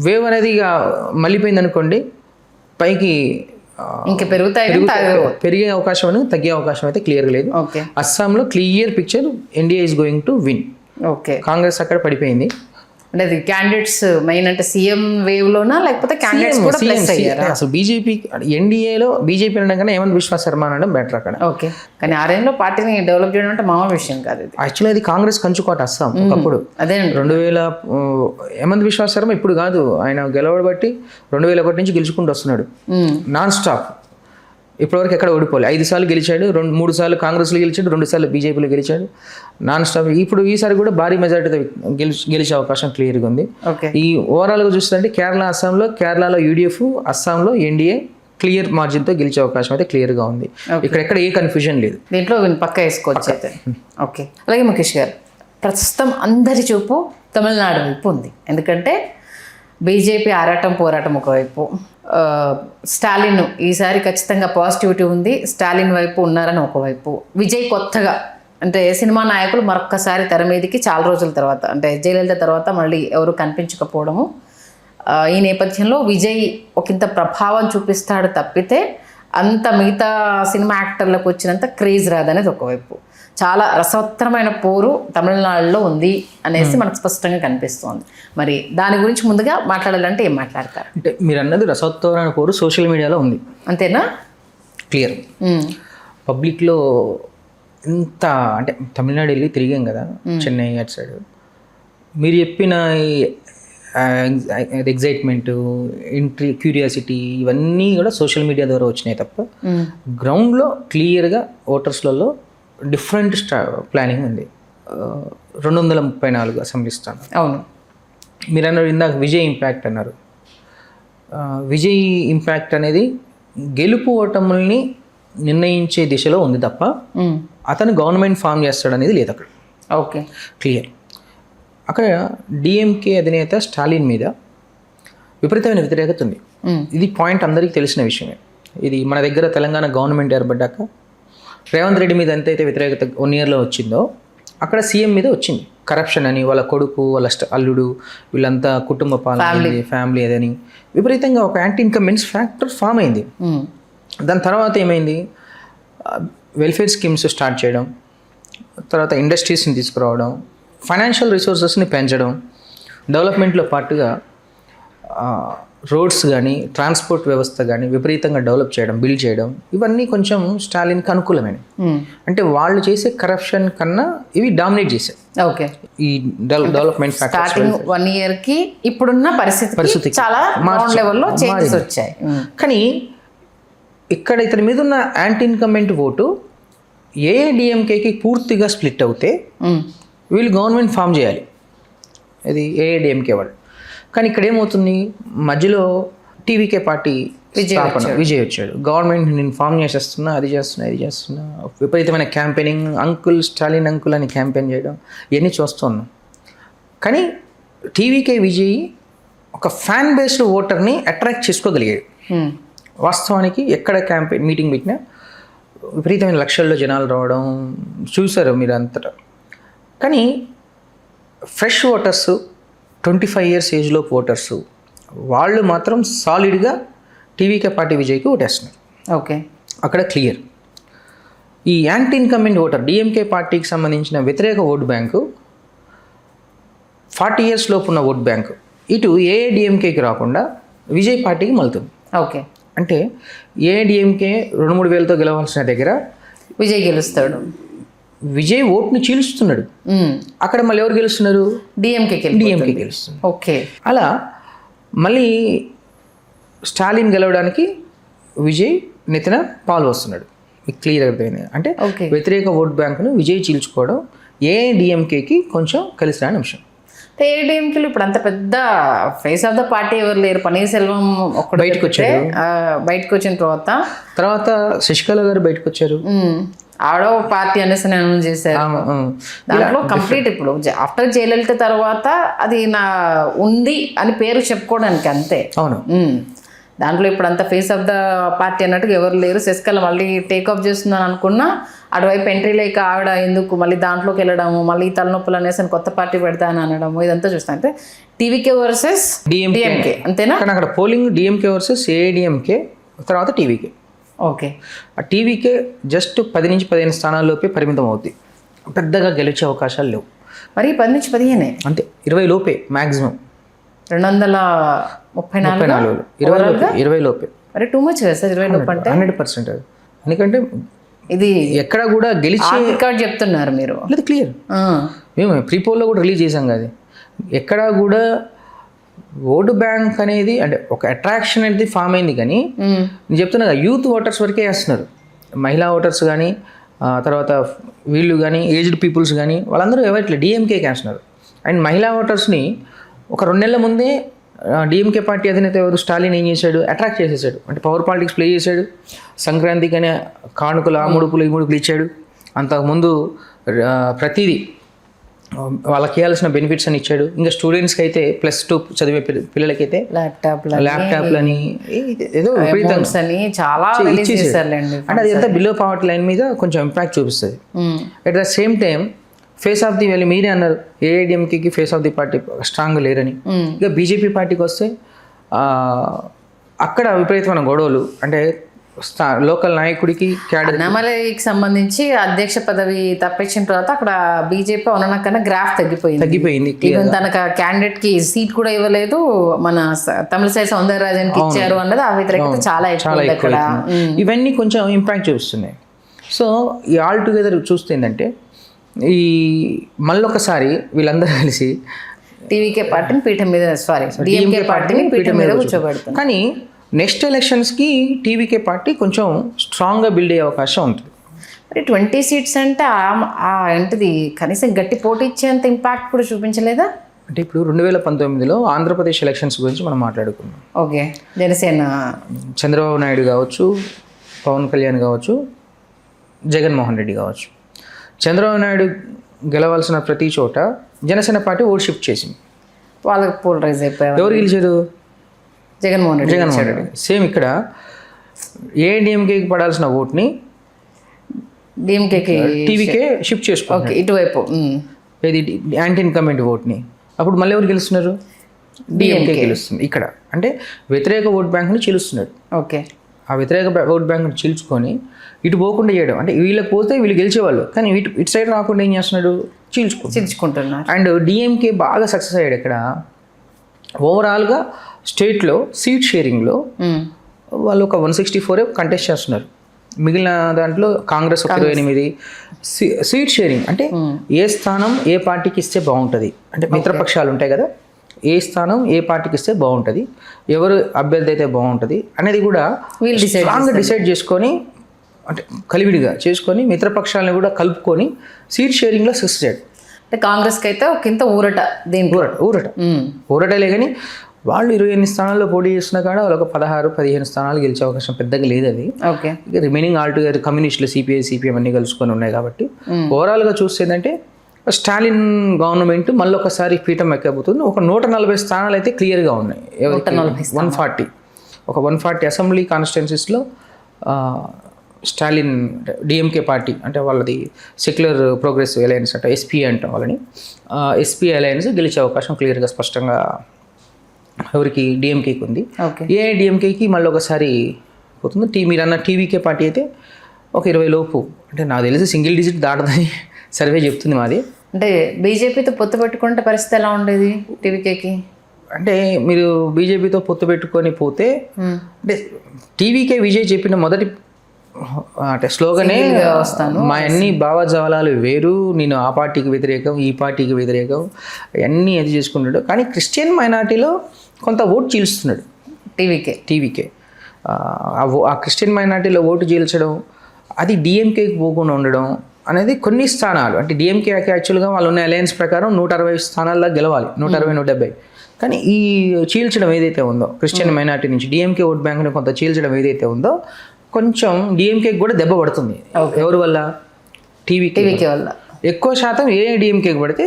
వేవ్ అనేది ఇక మళ్ళీపోయింది అనుకోండి, పైకి ఇంకా పెరిగే అవకాశం అని, తగ్గే అవకాశం అయితే క్లియర్గా లేదు. అస్సాంలో clear picture, NDA is going to win. Okay, Congress అక్కడ పడిపోయింది. అంటే అది క్యాండిడేట్స్ మెయిన్ అంటే సీఎం వేవ్ లోనా లేకపోతే క్యాండిడేట్స్ కూడా ప్లస్ అయ్యారా? అసలు బీజేపీ ఎన్డీఏలో బీజేపీ అనడం కన్నా హేమంత్ బిశ్వా శర్మ అనడం బెటర్ అక్కడ. ఓకే, కానీ ఆ రేంజ్లో పార్టీని డెవలప్ చేయడం అంటే మామూలు విషయం కాదు. ఇది యాక్చువల్లీ అది కాంగ్రెస్ కంచుకోట అస్సాం ఒకప్పుడు. అదే 2000 హేమంత్ బిశ్వా శర్మ ఇప్పుడు కాదు, ఆయన గెలవబట్టి 2001 నుంచి గెలుచుకుంటూ వస్తున్నాడు నాన్ స్టాప్. ఇప్పటివరకు ఎక్కడ ఓడిపోలే. 5 సార్లు గెలిచాడు, 3 సార్లు కాంగ్రెస్లో గెలిచాడు, 2 సార్లు బీజేపీలో గెలిచాడు నాన్ స్టాప్. ఇప్పుడు ఈసారి కూడా భారీ మెజార్టీతో గెలిచే అవకాశం క్లియర్గా ఉంది. ఈ ఓవరాల్గా చూస్తుంటే కేరళలో యూడిఎఫ్, అస్సాంలో ఎన్డీఏ క్లియర్ మార్జిన్తో గెలిచే అవకాశం అయితే క్లియర్గా ఉంది. ఇక్కడ ఏ కన్ఫ్యూజన్ లేదు. దీంట్లో పక్క వేసుకోవచ్చు అయితే. ఓకే, అలాగే ముఖేష్ గారు, ప్రస్తుతం అందరి చూపు తమిళనాడు వైపు ఉంది. ఎందుకంటే బీజేపీ ఆరాటం పోరాటం ఒకవైపు, స్టాలిన్ ఈసారి ఖచ్చితంగా పాజిటివిటీ ఉంది, స్టాలిన్ వైపు ఉన్నారని ఒకవైపు, విజయ్ కొత్తగా అంటే సినిమా నాయకులు మరొక్కసారి తెర మీదకి చాలా రోజుల తర్వాత, అంటే జయలలిత తర్వాత మళ్ళీ ఎవరు కనిపించకపోవడము, ఈ నేపథ్యంలో విజయ్ ఒకంత ప్రభావం చూపిస్తాడు తప్పితే అంత మిగతా సినిమా యాక్టర్లకు వచ్చినంత క్రేజ్ రాదనేది ఒకవైపు. చాలా రసవత్తరమైన పోరు తమిళనాడులో ఉంది అనేసి మనకు స్పష్టంగా కనిపిస్తోంది. మరి దాని గురించి ముందుగా మాట్లాడాలంటే ఏం మాట్లాడతారు? అంటే మీరు అన్నది రసవత్తరమైన పోరు సోషల్ మీడియాలో ఉంది, అంతేనా? క్లియర్. పబ్లిక్లో ఇంత అంటే తమిళనాడు వెళ్ళి తిరిగాం కదా, చెన్నై అటు సైడ్, మీరు చెప్పిన ఎగ్జైట్మెంట్, క్యూరియాసిటీ ఇవన్నీ కూడా సోషల్ మీడియా ద్వారా వచ్చినాయి తప్ప గ్రౌండ్లో క్లియర్గా ఓటర్స్లలో డిఫరెంట్ ప్లానింగ్ ఉంది. 234 అసెంబ్లీ స్థానం. అవును, మీరు అన్నారు ఇందాక విజయ్ ఇంపాక్ట్ అన్నారు. విజయ్ ఇంపాక్ట్ అనేది గెలుపు ఓటముల్ని నిర్ణయించే దిశలో ఉంది తప్ప అతను గవర్నమెంట్ ఫామ్ చేస్తాడు అనేది లేదు అక్కడ. Okay, clear. అక్కడ డిఎంకే అధినేత స్టాలిన్ మీద విపరీతమైన వ్యతిరేకత ఉంది. ఇది పాయింట్ అందరికీ తెలిసిన విషయమే. ఇది మన దగ్గర తెలంగాణ గవర్నమెంట్ ఏర్పడ్డాక రేవంత్ రెడ్డి మీద ఎంతైతే వ్యతిరేకత 1 yearలో వచ్చిందో అక్కడ సీఎం మీద వచ్చింది. కరప్షన్ అని, వాళ్ళ కొడుకు, వాళ్ళ అల్లుడు, వీళ్ళంతా కుటుంబ పాలన, ఫ్యామిలీ అదని విపరీతంగా ఒక యాంటీ ఇన్కంబెన్స్ ఫ్యాక్టర్ ఫామ్ అయింది. దాని తర్వాత ఏమైంది, వెల్ఫేర్ స్కీమ్స్ స్టార్ట్ చేయడం, తర్వాత ఇండస్ట్రీస్ని తీసుకురావడం, ఫైనాన్షియల్ రిసోర్సెస్ని పెంచడం, డెవలప్మెంట్లో పాటుగా రోడ్స్ కానీ ట్రాన్స్పోర్ట్ వ్యవస్థ కానీ విపరీతంగా డెవలప్ చేయడం, బిల్డ్ చేయడం, ఇవన్నీ కొంచెం స్టాలిన్కి అనుకూలమైనవి. అంటే వాళ్ళు చేసే కరప్షన్ కన్నా ఇవి డామినేట్ చేశాయి. ఓకే, ఈ డెవలప్మెంట్ స్టార్టింగ్ 1 yearకి ఇప్పుడున్న పరిస్థితి చాలా లెవెల్లో చేంజెస్ వచ్చాయి. కానీ ఇక్కడ ఇతని మీద ఉన్న యాంటీ ఇన్కంబెంట్ ఓటు ఏఐడిఎంకేకి పూర్తిగా స్ప్లిట్ అవుతే వీళ్ళు గవర్నమెంట్ ఫామ్ చేయాలి, ఇది ఏఐడిఎంకే వాళ్ళు. కానీ ఇక్కడ ఏమవుతుంది, మధ్యలో టీవీకే పార్టీ విజయ్ వచ్చాడు. గవర్నమెంట్ నేను ఫామ్ చేసేస్తున్నా, అది చేస్తున్నా, విపరీతమైన క్యాంపెయినింగ్, అంకుల్ స్టాలిన్ అంకుల్ అని క్యాంపెయిన్ చేయడం, ఇవన్నీ చూస్తున్నాం. కానీ టీవీకే విజయ్ ఒక ఫ్యాన్ బేస్డ్ ఓటర్ని అట్రాక్ట్ చేసుకోగలిగాడు. వాస్తవానికి ఎక్కడ క్యాంపెయిన్ మీటింగ్ పెట్టినా విపరీతమైన లక్షల్లో జనాలు రావడం చూసారు మీరు అంతటా. కానీ ఫ్రెష్ ఓటర్స్, 25 years ఏజ్లోపు ఓటర్స్, వాళ్ళు మాత్రం సాలిడ్గా టీవీకే పార్టీ విజయ్కి ఓటేస్తున్నారు. ఓకే, అక్కడ క్లియర్. ఈ యాంటీ ఇన్కంబెంట్ ఓటర్ డిఎంకే పార్టీకి సంబంధించిన వ్యతిరేక ఓటు బ్యాంకు 40 years లోపు ఉన్న ఓటు బ్యాంకు ఇటు ఏఐడిఎంకేకి రాకుండా విజయ్ పార్టీకి మలుతుంది. ఓకే, అంటే ఏఐడిఎంకే 2-3 వేలతో గెలవాల్సిన దగ్గర విజయ్ గెలుస్తాడు. విజయ్ ఓట్ని చీల్చుతున్నాడు. అక్కడ మళ్ళీ ఎవరు గెలుస్తున్నారు, డిఎంకే గెలుస్తుంది. ఓకే, అలా మళ్ళీ స్టాలిన్ గెలవడానికి విజయ్ నెత్తిన పాలు వస్తున్నాడు. మీకు క్లియర్ అర్థమైంది. అంటే వ్యతిరేక ఓట్ బ్యాంకును విజయ్ చీల్చుకోవడం ఏఐడిఎంకేకి కొంచెం కలిసి రాని అంశం. ఏఐడిఎంకేలో ఇప్పుడు అంత పెద్ద ఫేస్ ఆఫ్ ద పార్టీ ఎవరు లేరు. పన్నీర్సెల్వం ఒక్కడు బయటకు వచ్చిన తర్వాత శశికళ గారు బయటకు వచ్చారు. ఆడో పార్టీ అనేసి అనౌన్స్ చేశారు. దాంట్లో కంప్లీట్ ఇప్పుడు ఆఫ్టర్ జయలలిత తర్వాత అది నా ఉంది అని పేరు చెప్పుకోవడానికి అంతే. అవును, దాంట్లో ఇప్పుడు అంత ఫేస్ ఆఫ్ ద పార్టీ అన్నట్టుగా ఎవరు లేరు. శశికళ మళ్ళీ టేక్ ఆఫ్ చేస్తుందని అనుకున్నా అటువైపు ఎంట్రీ లేక ఆవిడ ఎందుకు మళ్ళీ దాంట్లోకి వెళ్ళడము, మళ్ళీ తలనొప్పులు అనేసి కొత్త పార్టీ పెడతాను అనడము, ఇదంతా చూస్తాను. అంటే టీవీకే వర్సెస్ డిఎంకే అంతేనా? అక్కడ పోలింగ్ డిఎంకే వర్సెస్ ఏఐడిఎంకే, తర్వాత టీవీకే. ఓకే, ఆ టీవీకే జస్ట్ 10 నుంచి 15 స్థానాల్లోపే పరిమితం అవుద్ది. పెద్దగా గెలిచే అవకాశాలు లేవు. మరి 10 నుంచి 15 అంతే, 20 లోపే మ్యాక్సిమం. 234 20 లోపే. మరి టూ మచ్ కదా సార్ 20 లోపు అంటే? 100% అది. ఎందుకంటే ఇది ఎక్కడ కూడా గెలిచే రికార్డ్ చెప్తున్నారు మీరు. లేదు, క్లియర్. మేము ప్రీపోల్లో కూడా రిలీజ్ చేసాం కదా, ఎక్కడా కూడా ఓటు బ్యాంక్ అనేది అంటే ఒక అట్రాక్షన్ అనేది ఫామ్ అయింది. కానీ నేను చెప్తున్నా కదా, యూత్ ఓటర్స్ వరకే వేస్తున్నారు. మహిళా ఓటర్స్ కానీ తర్వాత వీళ్ళు కానీ ఏజ్డ్ పీపుల్స్ కానీ వాళ్ళందరూ ఎవరిట్లా డిఎంకేకి వేస్తున్నారు. అండ్ మహిళా ఓటర్స్ని ఒక 2 నెలల ముందే డిఎంకే పార్టీ అధినేత ఎవరు స్టాలిన్ ఏం చేశాడు, అట్రాక్ట్ చేసేసాడు. అంటే పవర్ పాలిటిక్స్ ప్లే చేశాడు. సంక్రాంతికి అనే కానుకలు, ఆ ముడుపులు ఈ ముడుపులు ఇచ్చాడు. అంతకుముందు ప్రతిదీ వాళ్ళకి ఇవ్వాల్సిన బెనిఫిట్స్ అని ఇచ్చాడు. ఇంకా స్టూడెంట్స్కి అయితే +2 చదివే పిల్లలకైతే ల్యాప్టాప్లని ఏదో చాలా ఇచ్చేసాడు. అంటే అది ఎంత బిలో పావర్టీ లైన్ మీద కొంచెం ఇంపాక్ట్ చూపిస్తుంది. At the same time face of the వాళ్ళు మీరే అన్నారు ఏఐడిఎంకేకి face of the party strong లేరని. ఇక బీజేపీ పార్టీకి వస్తే అక్కడ విపరీతమైన గొడవలు. అంటే లోకల్ నాయకుడికి అన్నామలైకి సంబంధించి అధ్యక్ష పదవి తప్పించిన తర్వాత అక్కడ బీజేపీ కన్నా గ్రాఫ్ తగ్గిపోయింది. ఈవెన్ తనకు క్యాండిడేట్ కి సీట్ కూడా ఇవ్వలేదు. మన తమిళసై సౌందరరాజన్కి ఇచ్చారు అన్నది ఆ వ్యతిరేకత చాలా ఎక్కువ. ఇవన్నీ కొంచెం ఇంపాక్ట్ చూపిస్తున్నాయి. సో ఈ ఆల్ టుగెదర్ చూస్తే ఏంటంటే ఈ మళ్ళొకసారి వీళ్ళందరూ కలిసి టీవీకే పార్టీని పీఠం మీద డిఎంకే పార్టీని పీఠం మీద కూర్చోబెడతారు. కానీ నెక్స్ట్ ఎలక్షన్స్కి టీవీకే పార్టీ కొంచెం స్ట్రాంగ్గా బిల్డ్ అయ్యే అవకాశం ఉంటుంది. మరి 20 seats అంటే ఏంటిది కనీసం గట్టి పోటీ ఇచ్చేంత ఇంపాక్ట్ కూడా చూపించలేదా? అంటే ఇప్పుడు 2019లో ఆంధ్రప్రదేశ్ ఎలక్షన్స్ గురించి మనం మాట్లాడుకున్నాం. ఓకే, జనసేన చంద్రబాబు నాయుడు కావచ్చు, పవన్ కళ్యాణ్ కావచ్చు, జగన్మోహన్ రెడ్డి కావచ్చు. చంద్రబాబు నాయుడు గెలవాల్సిన ప్రతి చోట జనసేన పార్టీ ఓట్ షిఫ్ట్ చేసింది. వాళ్ళకి పోలరైజ్ అయిపోయారు. ఎవరు గెలిచారు? జగన్మోహన్ రెడ్డి. సేమ్ ఇక్కడ ఏఐడిఎంకేకి పడాల్సిన ఓట్ని డిఎంకేకి టీవీకే షిఫ్ట్ చేసుకుంటారు. ఓకే, ఇటువైపు ఏది యాంటీ ఇన్కంబెంట్ ఓట్ని. అప్పుడు మళ్ళీ ఎవరు గెలుస్తున్నారు? డిఎంకే గెలుస్తుంది. ఇక్కడ అంటే వ్యతిరేక ఓట్ బ్యాంక్ని చీలుస్తున్నాడు. ఓకే, ఆ వ్యతిరేక ఓట్ బ్యాంక్ని చీల్చుకొని ఇటు పోకుండా చేయడం, అంటే వీళ్ళకి పోతే వీళ్ళు గెలిచేవాళ్ళు, కానీ ఇటు సైడ్ రాకుండా ఏం చేస్తున్నాడు? చీల్చుకుంటున్నారు. అండ్ డిఎంకే బాగా సక్సెస్ అయ్యాడు ఇక్కడ. ఓవరాల్గా స్టేట్లో సీట్ షేరింగ్లో వాళ్ళు ఒక 164 కంటెస్ట్ చేస్తున్నారు. మిగిలిన దాంట్లో కాంగ్రెస్ ఒక 28. సీట్ షేరింగ్ అంటే ఏ స్థానం ఏ పార్టీకి ఇస్తే బాగుంటుంది, అంటే మిత్రపక్షాలు ఉంటాయి కదా, ఏ స్థానం ఏ పార్టీకి ఇస్తే బాగుంటుంది, ఎవరు అభ్యర్థి అయితే బాగుంటుంది అనేది కూడా స్ట్రాంగ్గా డిసైడ్ చేసుకొని, అంటే కలివిడిగా చేసుకొని మిత్రపక్షాలను కూడా కలుపుకొని సీట్ షేరింగ్లో సక్సెస్ అయ్యాడు. అంటే కాంగ్రెస్కి అయితే ఒక ఇంత ఊరట, ఊరటలే కానీ వాళ్ళు 28 స్థానాల్లో పోటీ చేస్తున్న కాడ వాళ్ళకి 16-15 స్థానాలు గెలిచే అవకాశం పెద్దగా లేదు. అది ఓకే, ఇక రిమైనింగ్ ఆల్ టుగెదర్ కమ్యూనిస్టులు సిపిఐ సిపిఎం అన్ని కలుసుకొని ఉన్నాయి కాబట్టి ఓవరాల్గా చూస్తే ఏంటంటే స్టాలిన్ గవర్నమెంట్ మళ్ళీ ఒకసారి పీఠం ఎక్కబోతుంది. ఒక 140 స్థానాలు అయితే క్లియర్గా ఉన్నాయి. 140 ఒక 140 అసెంబ్లీ కాన్స్టిట్యున్సీస్లో స్టాలిన్ డిఎంకే పార్టీ, అంటే వాళ్ళది సెక్యులర్ ప్రోగ్రెసివ్ అలయన్స్ అంటే ఎస్పీ అంటాం వాళ్ళని, ఎస్పీ అలయన్స్ గెలిచే అవకాశం క్లియర్గా స్పష్టంగా ఎవరికి? డిఎంకేకి ఉంది. ఏఐడిఎంకేకి మళ్ళీ ఒకసారి పోతుంది. మీరు అన్న టీవీకే పార్టీ అయితే ఒక 20 లోపు, అంటే నాకు తెలిసి సింగిల్ డిజిట్ దాటుదని సర్వే చెప్తుంది మాది. అంటే బీజేపీతో పొత్తు పెట్టుకుంటే పరిస్థితి ఎలా ఉండేది టీవీకేకి? అంటే మీరు బీజేపీతో పొత్తు పెట్టుకొని పోతే, అంటే టీవీకే విజయ్ చెప్పిన మొదటి అంటే స్లోగనే మా అన్ని భావజాలాలు వేరు, నేను ఆ పార్టీకి వ్యతిరేకం ఈ పార్టీకి వ్యతిరేకం అన్నీ అది చేసుకుంటాడు. కానీ క్రిస్టియన్ మైనారిటీలో కొంత ఓటు చీల్స్తున్నాడు టీవీకే. ఆ క్రిస్టియన్ మైనారిటీలో ఓటు చీల్చడం, అది డిఎంకేకి పోకుండా ఉండడం అనేది కొన్ని స్థానాలు, అంటే డిఎంకే యాక్చువల్గా వాళ్ళు ఉన్న అలయన్స్ ప్రకారం 160 స్థానాల్లో గెలవాలి, 160-170. కానీ ఈ చీల్చడం ఏదైతే ఉందో క్రిస్టియన్ మైనారిటీ నుంచి డిఎంకే ఓట్ బ్యాంక్ని కొంత చీల్చడం ఏదైతే ఉందో కొంచెం డిఎంకేకి కూడా దెబ్బ పడుతుంది. ఎవరి వల్ల? టీవీకే వల్ల. ఎక్కువ శాతం ఏఐడిఎంకేకి పడితే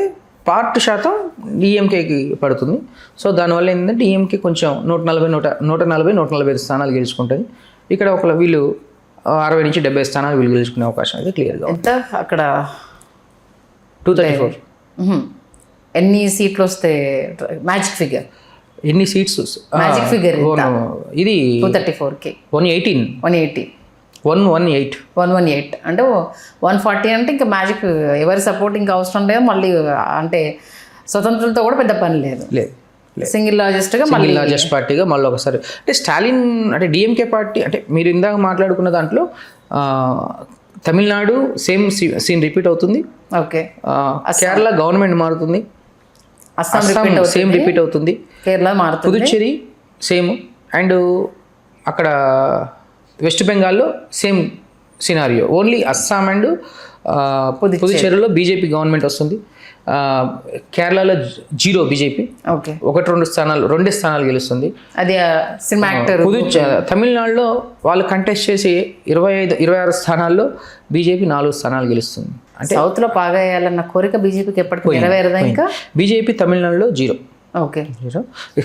పార్ట్ శాతం డిఎంకేకి పడుతుంది. సో దానివల్ల ఏంటంటే డిఎంకే కొంచెం 140-145 స్థానాలు గెలుచుకుంటుంది. ఇక్కడ ఒక వీళ్ళు 60-70 స్థానాలు వీళ్ళు గెలుచుకునే అవకాశం అయితే క్లియర్గా ఎంత అక్కడ 234. ఎన్ని సీట్లు వస్తే మ్యాజిక్ ఫిగర్? ఎన్ని సీట్స్ మ్యాజిక్ ఫిగర్ ఇది 234కి 118 అంటే 140 అంటే ఇంకా మ్యాజిక్. ఎవరి సపోర్ట్ ఇంకా అవసరం లేదు. మళ్ళీ అంటే స్వతంత్రులతో కూడా పెద్ద పని లేదు. సింగిల్ లార్జెస్ట్ పార్టీగా మళ్ళీ ఒకసారి, అంటే స్టాలిన్ అంటే డిఎంకే పార్టీ, అంటే మీరు ఇందాక మాట్లాడుకున్న దాంట్లో తమిళనాడు సేమ్ సీన్ రిపీట్ అవుతుంది. ఓకే, కేరళ గవర్నమెంట్ మారుతుంది, అస్సాం సేమ్ రిపీట్ అవుతుంది, కేరళ మారుతుంది, పుదుచ్చేరి సేమ్, అండ్ అక్కడ వెస్ట్ బెంగాల్లో same scenario. Only Assam and పుదుచ్చేరిలో బీజేపీ గవర్నమెంట్ వస్తుంది. కేరళలో 0 బీజేపీ. ఓకే, 1-2 స్థానాలు గెలుస్తుంది. అది సినిమా యాక్టర్. తమిళనాడులో వాళ్ళు కంటెస్ట్ చేసి 25-26 స్థానాల్లో బీజేపీ 4 స్థానాలు గెలుస్తుంది. అంటే సౌత్ లో బాగా వేయాలన్న కోరిక బీజేపీకి ఎప్పటికీ నెరవేరదా? ఇంకా బీజేపీ తమిళనాడులో 0. ఓకే,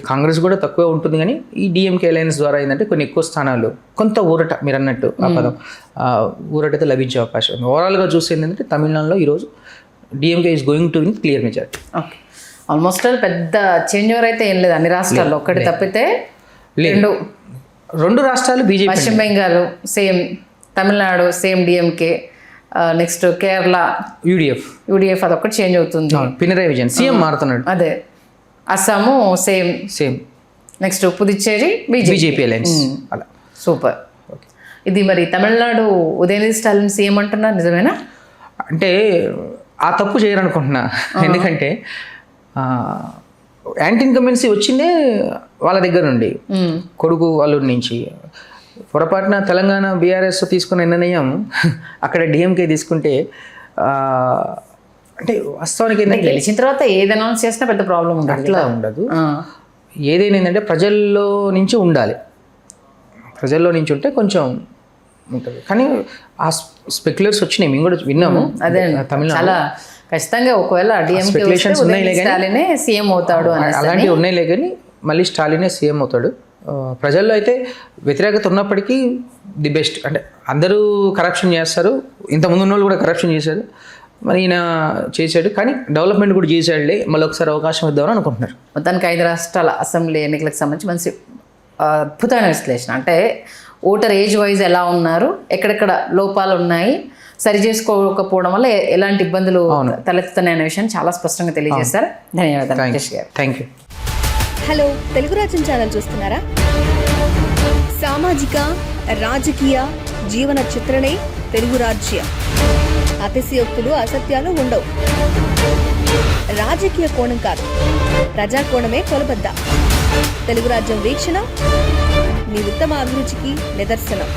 కాంగ్రెస్ కూడా తక్కువే ఉంటుంది, కానీ ఈ డిఎంకే అలయన్స్ ద్వారా ఏంటంటే కొన్ని ఎక్కువ స్థానాలు కొంత ఊరట, మీరు అన్నట్టు ఆ పదం ఊరట అయితే లభించే అవకాశం ఉంది. ఓవరాల్గా చూస్తే ఏంటంటే తమిళనాడులో ఈరోజు DMK is going to win clear majority. Okay, almost పెద్ద చేంజ్ ఓవర్ అయితే ఏం లేదు అన్ని రాష్ట్రాల్లో. ఒకటి తప్పితే రెండు రాష్ట్రాలు బీజేపీ. పశ్చిమ Bengal same, Tamil Nadu same DMK, next Kerala UDF అదొకటి చేంజ్ అవుతుంది. పినరాయి విజయన్ సీఎం మారుతున్నాడు. అదే, Assam same, next Puducherry BJP alliance. అలా సూపర్. ఇది మరి తమిళనాడు ఉదయనిధి స్టాలిన్ సీఎం అంటున్నారు, నిజమేనా? అంటే ఆ తప్పు చేయరనుకుంటున్నా. ఎందుకంటే యాంటీ ఇన్కంబెన్సీ వచ్చిందే వాళ్ళ దగ్గర నుండి, కొడుకు వాళ్ళ నుంచి. పొరపాటున తెలంగాణ బీఆర్ఎస్ తీసుకున్న నిర్ణయం అక్కడ డిఎంకే తీసుకుంటే, అంటే వాస్తవానికి ఏంటంటే గెలిచిన తర్వాత ఏది అనౌన్స్ చేసినా పెద్ద ప్రాబ్లం ఉండదు. అట్లా ఉండదు. ఏదైనా ఏంటంటే ప్రజల్లో నుంచి ఉండాలి, ప్రజల్లో నుంచి ఉంటే కొంచెం ఉంటుంది. కానీ ఆ స్పెక్యులర్స్ వచ్చినాయి, మేము కూడా విన్నాము. అదే తమిళనాడు చాలా ఖచ్చితంగా ఒకవేళ స్పెక్యులేషన్స్ ఉన్నాయి, స్టాలినే సీఎం అవుతాడు అలాంటివి ఉన్నాయి, కానీ మళ్ళీ స్టాలినే సీఎం అవుతాడు. ప్రజల్లో అయితే వ్యతిరేకత ఉన్నప్పటికీ ది బెస్ట్, అంటే అందరూ కరప్షన్ చేస్తారు, ఇంతకుముందు ఉన్న వాళ్ళు కూడా కరప్షన్ చేశారు, మరి ఈయన చేశాడు, కానీ డెవలప్మెంట్ కూడా చేశాడులే, మళ్ళీ ఒకసారి అవకాశం ఇద్దామని అనుకుంటున్నారు. మొత్తానికి 5 రాష్ట్రాల అసెంబ్లీ ఎన్నికలకు సంబంధించి మంచి అద్భుతమైన విశ్లేషణ. అంటే ఓటర్ ఏజ్ వైజ్ ఎలా ఉన్నారు, ఎక్కడెక్కడ లోపాలు ఉన్నాయి, సరి చేసుకోకపోవడం వల్ల ఎలాంటి ఇబ్బందులు తలెత్తుతున్నాయి అనే విషయాన్ని చాలా స్పష్టంగా తెలియజేశారు. ధన్యవాదాలు రాజేష్ గారు. Thank you. హలో, తెలుగు రాజ్యం ఛానల్ చూస్తున్నారా? సామాజిక రాజకీయ జీవన చిత్రణే తెలుగు రాజ్యం. అతిశయోక్తులు అసత్యాలు ఉండవు. రాజకీయ కోణం కాదు, ప్రజా కోణమే కొలబద్ద. తెలుగు రాజ్యం వీక్షణ మీ ఉత్తమ అభిరుచికి నిదర్శనం.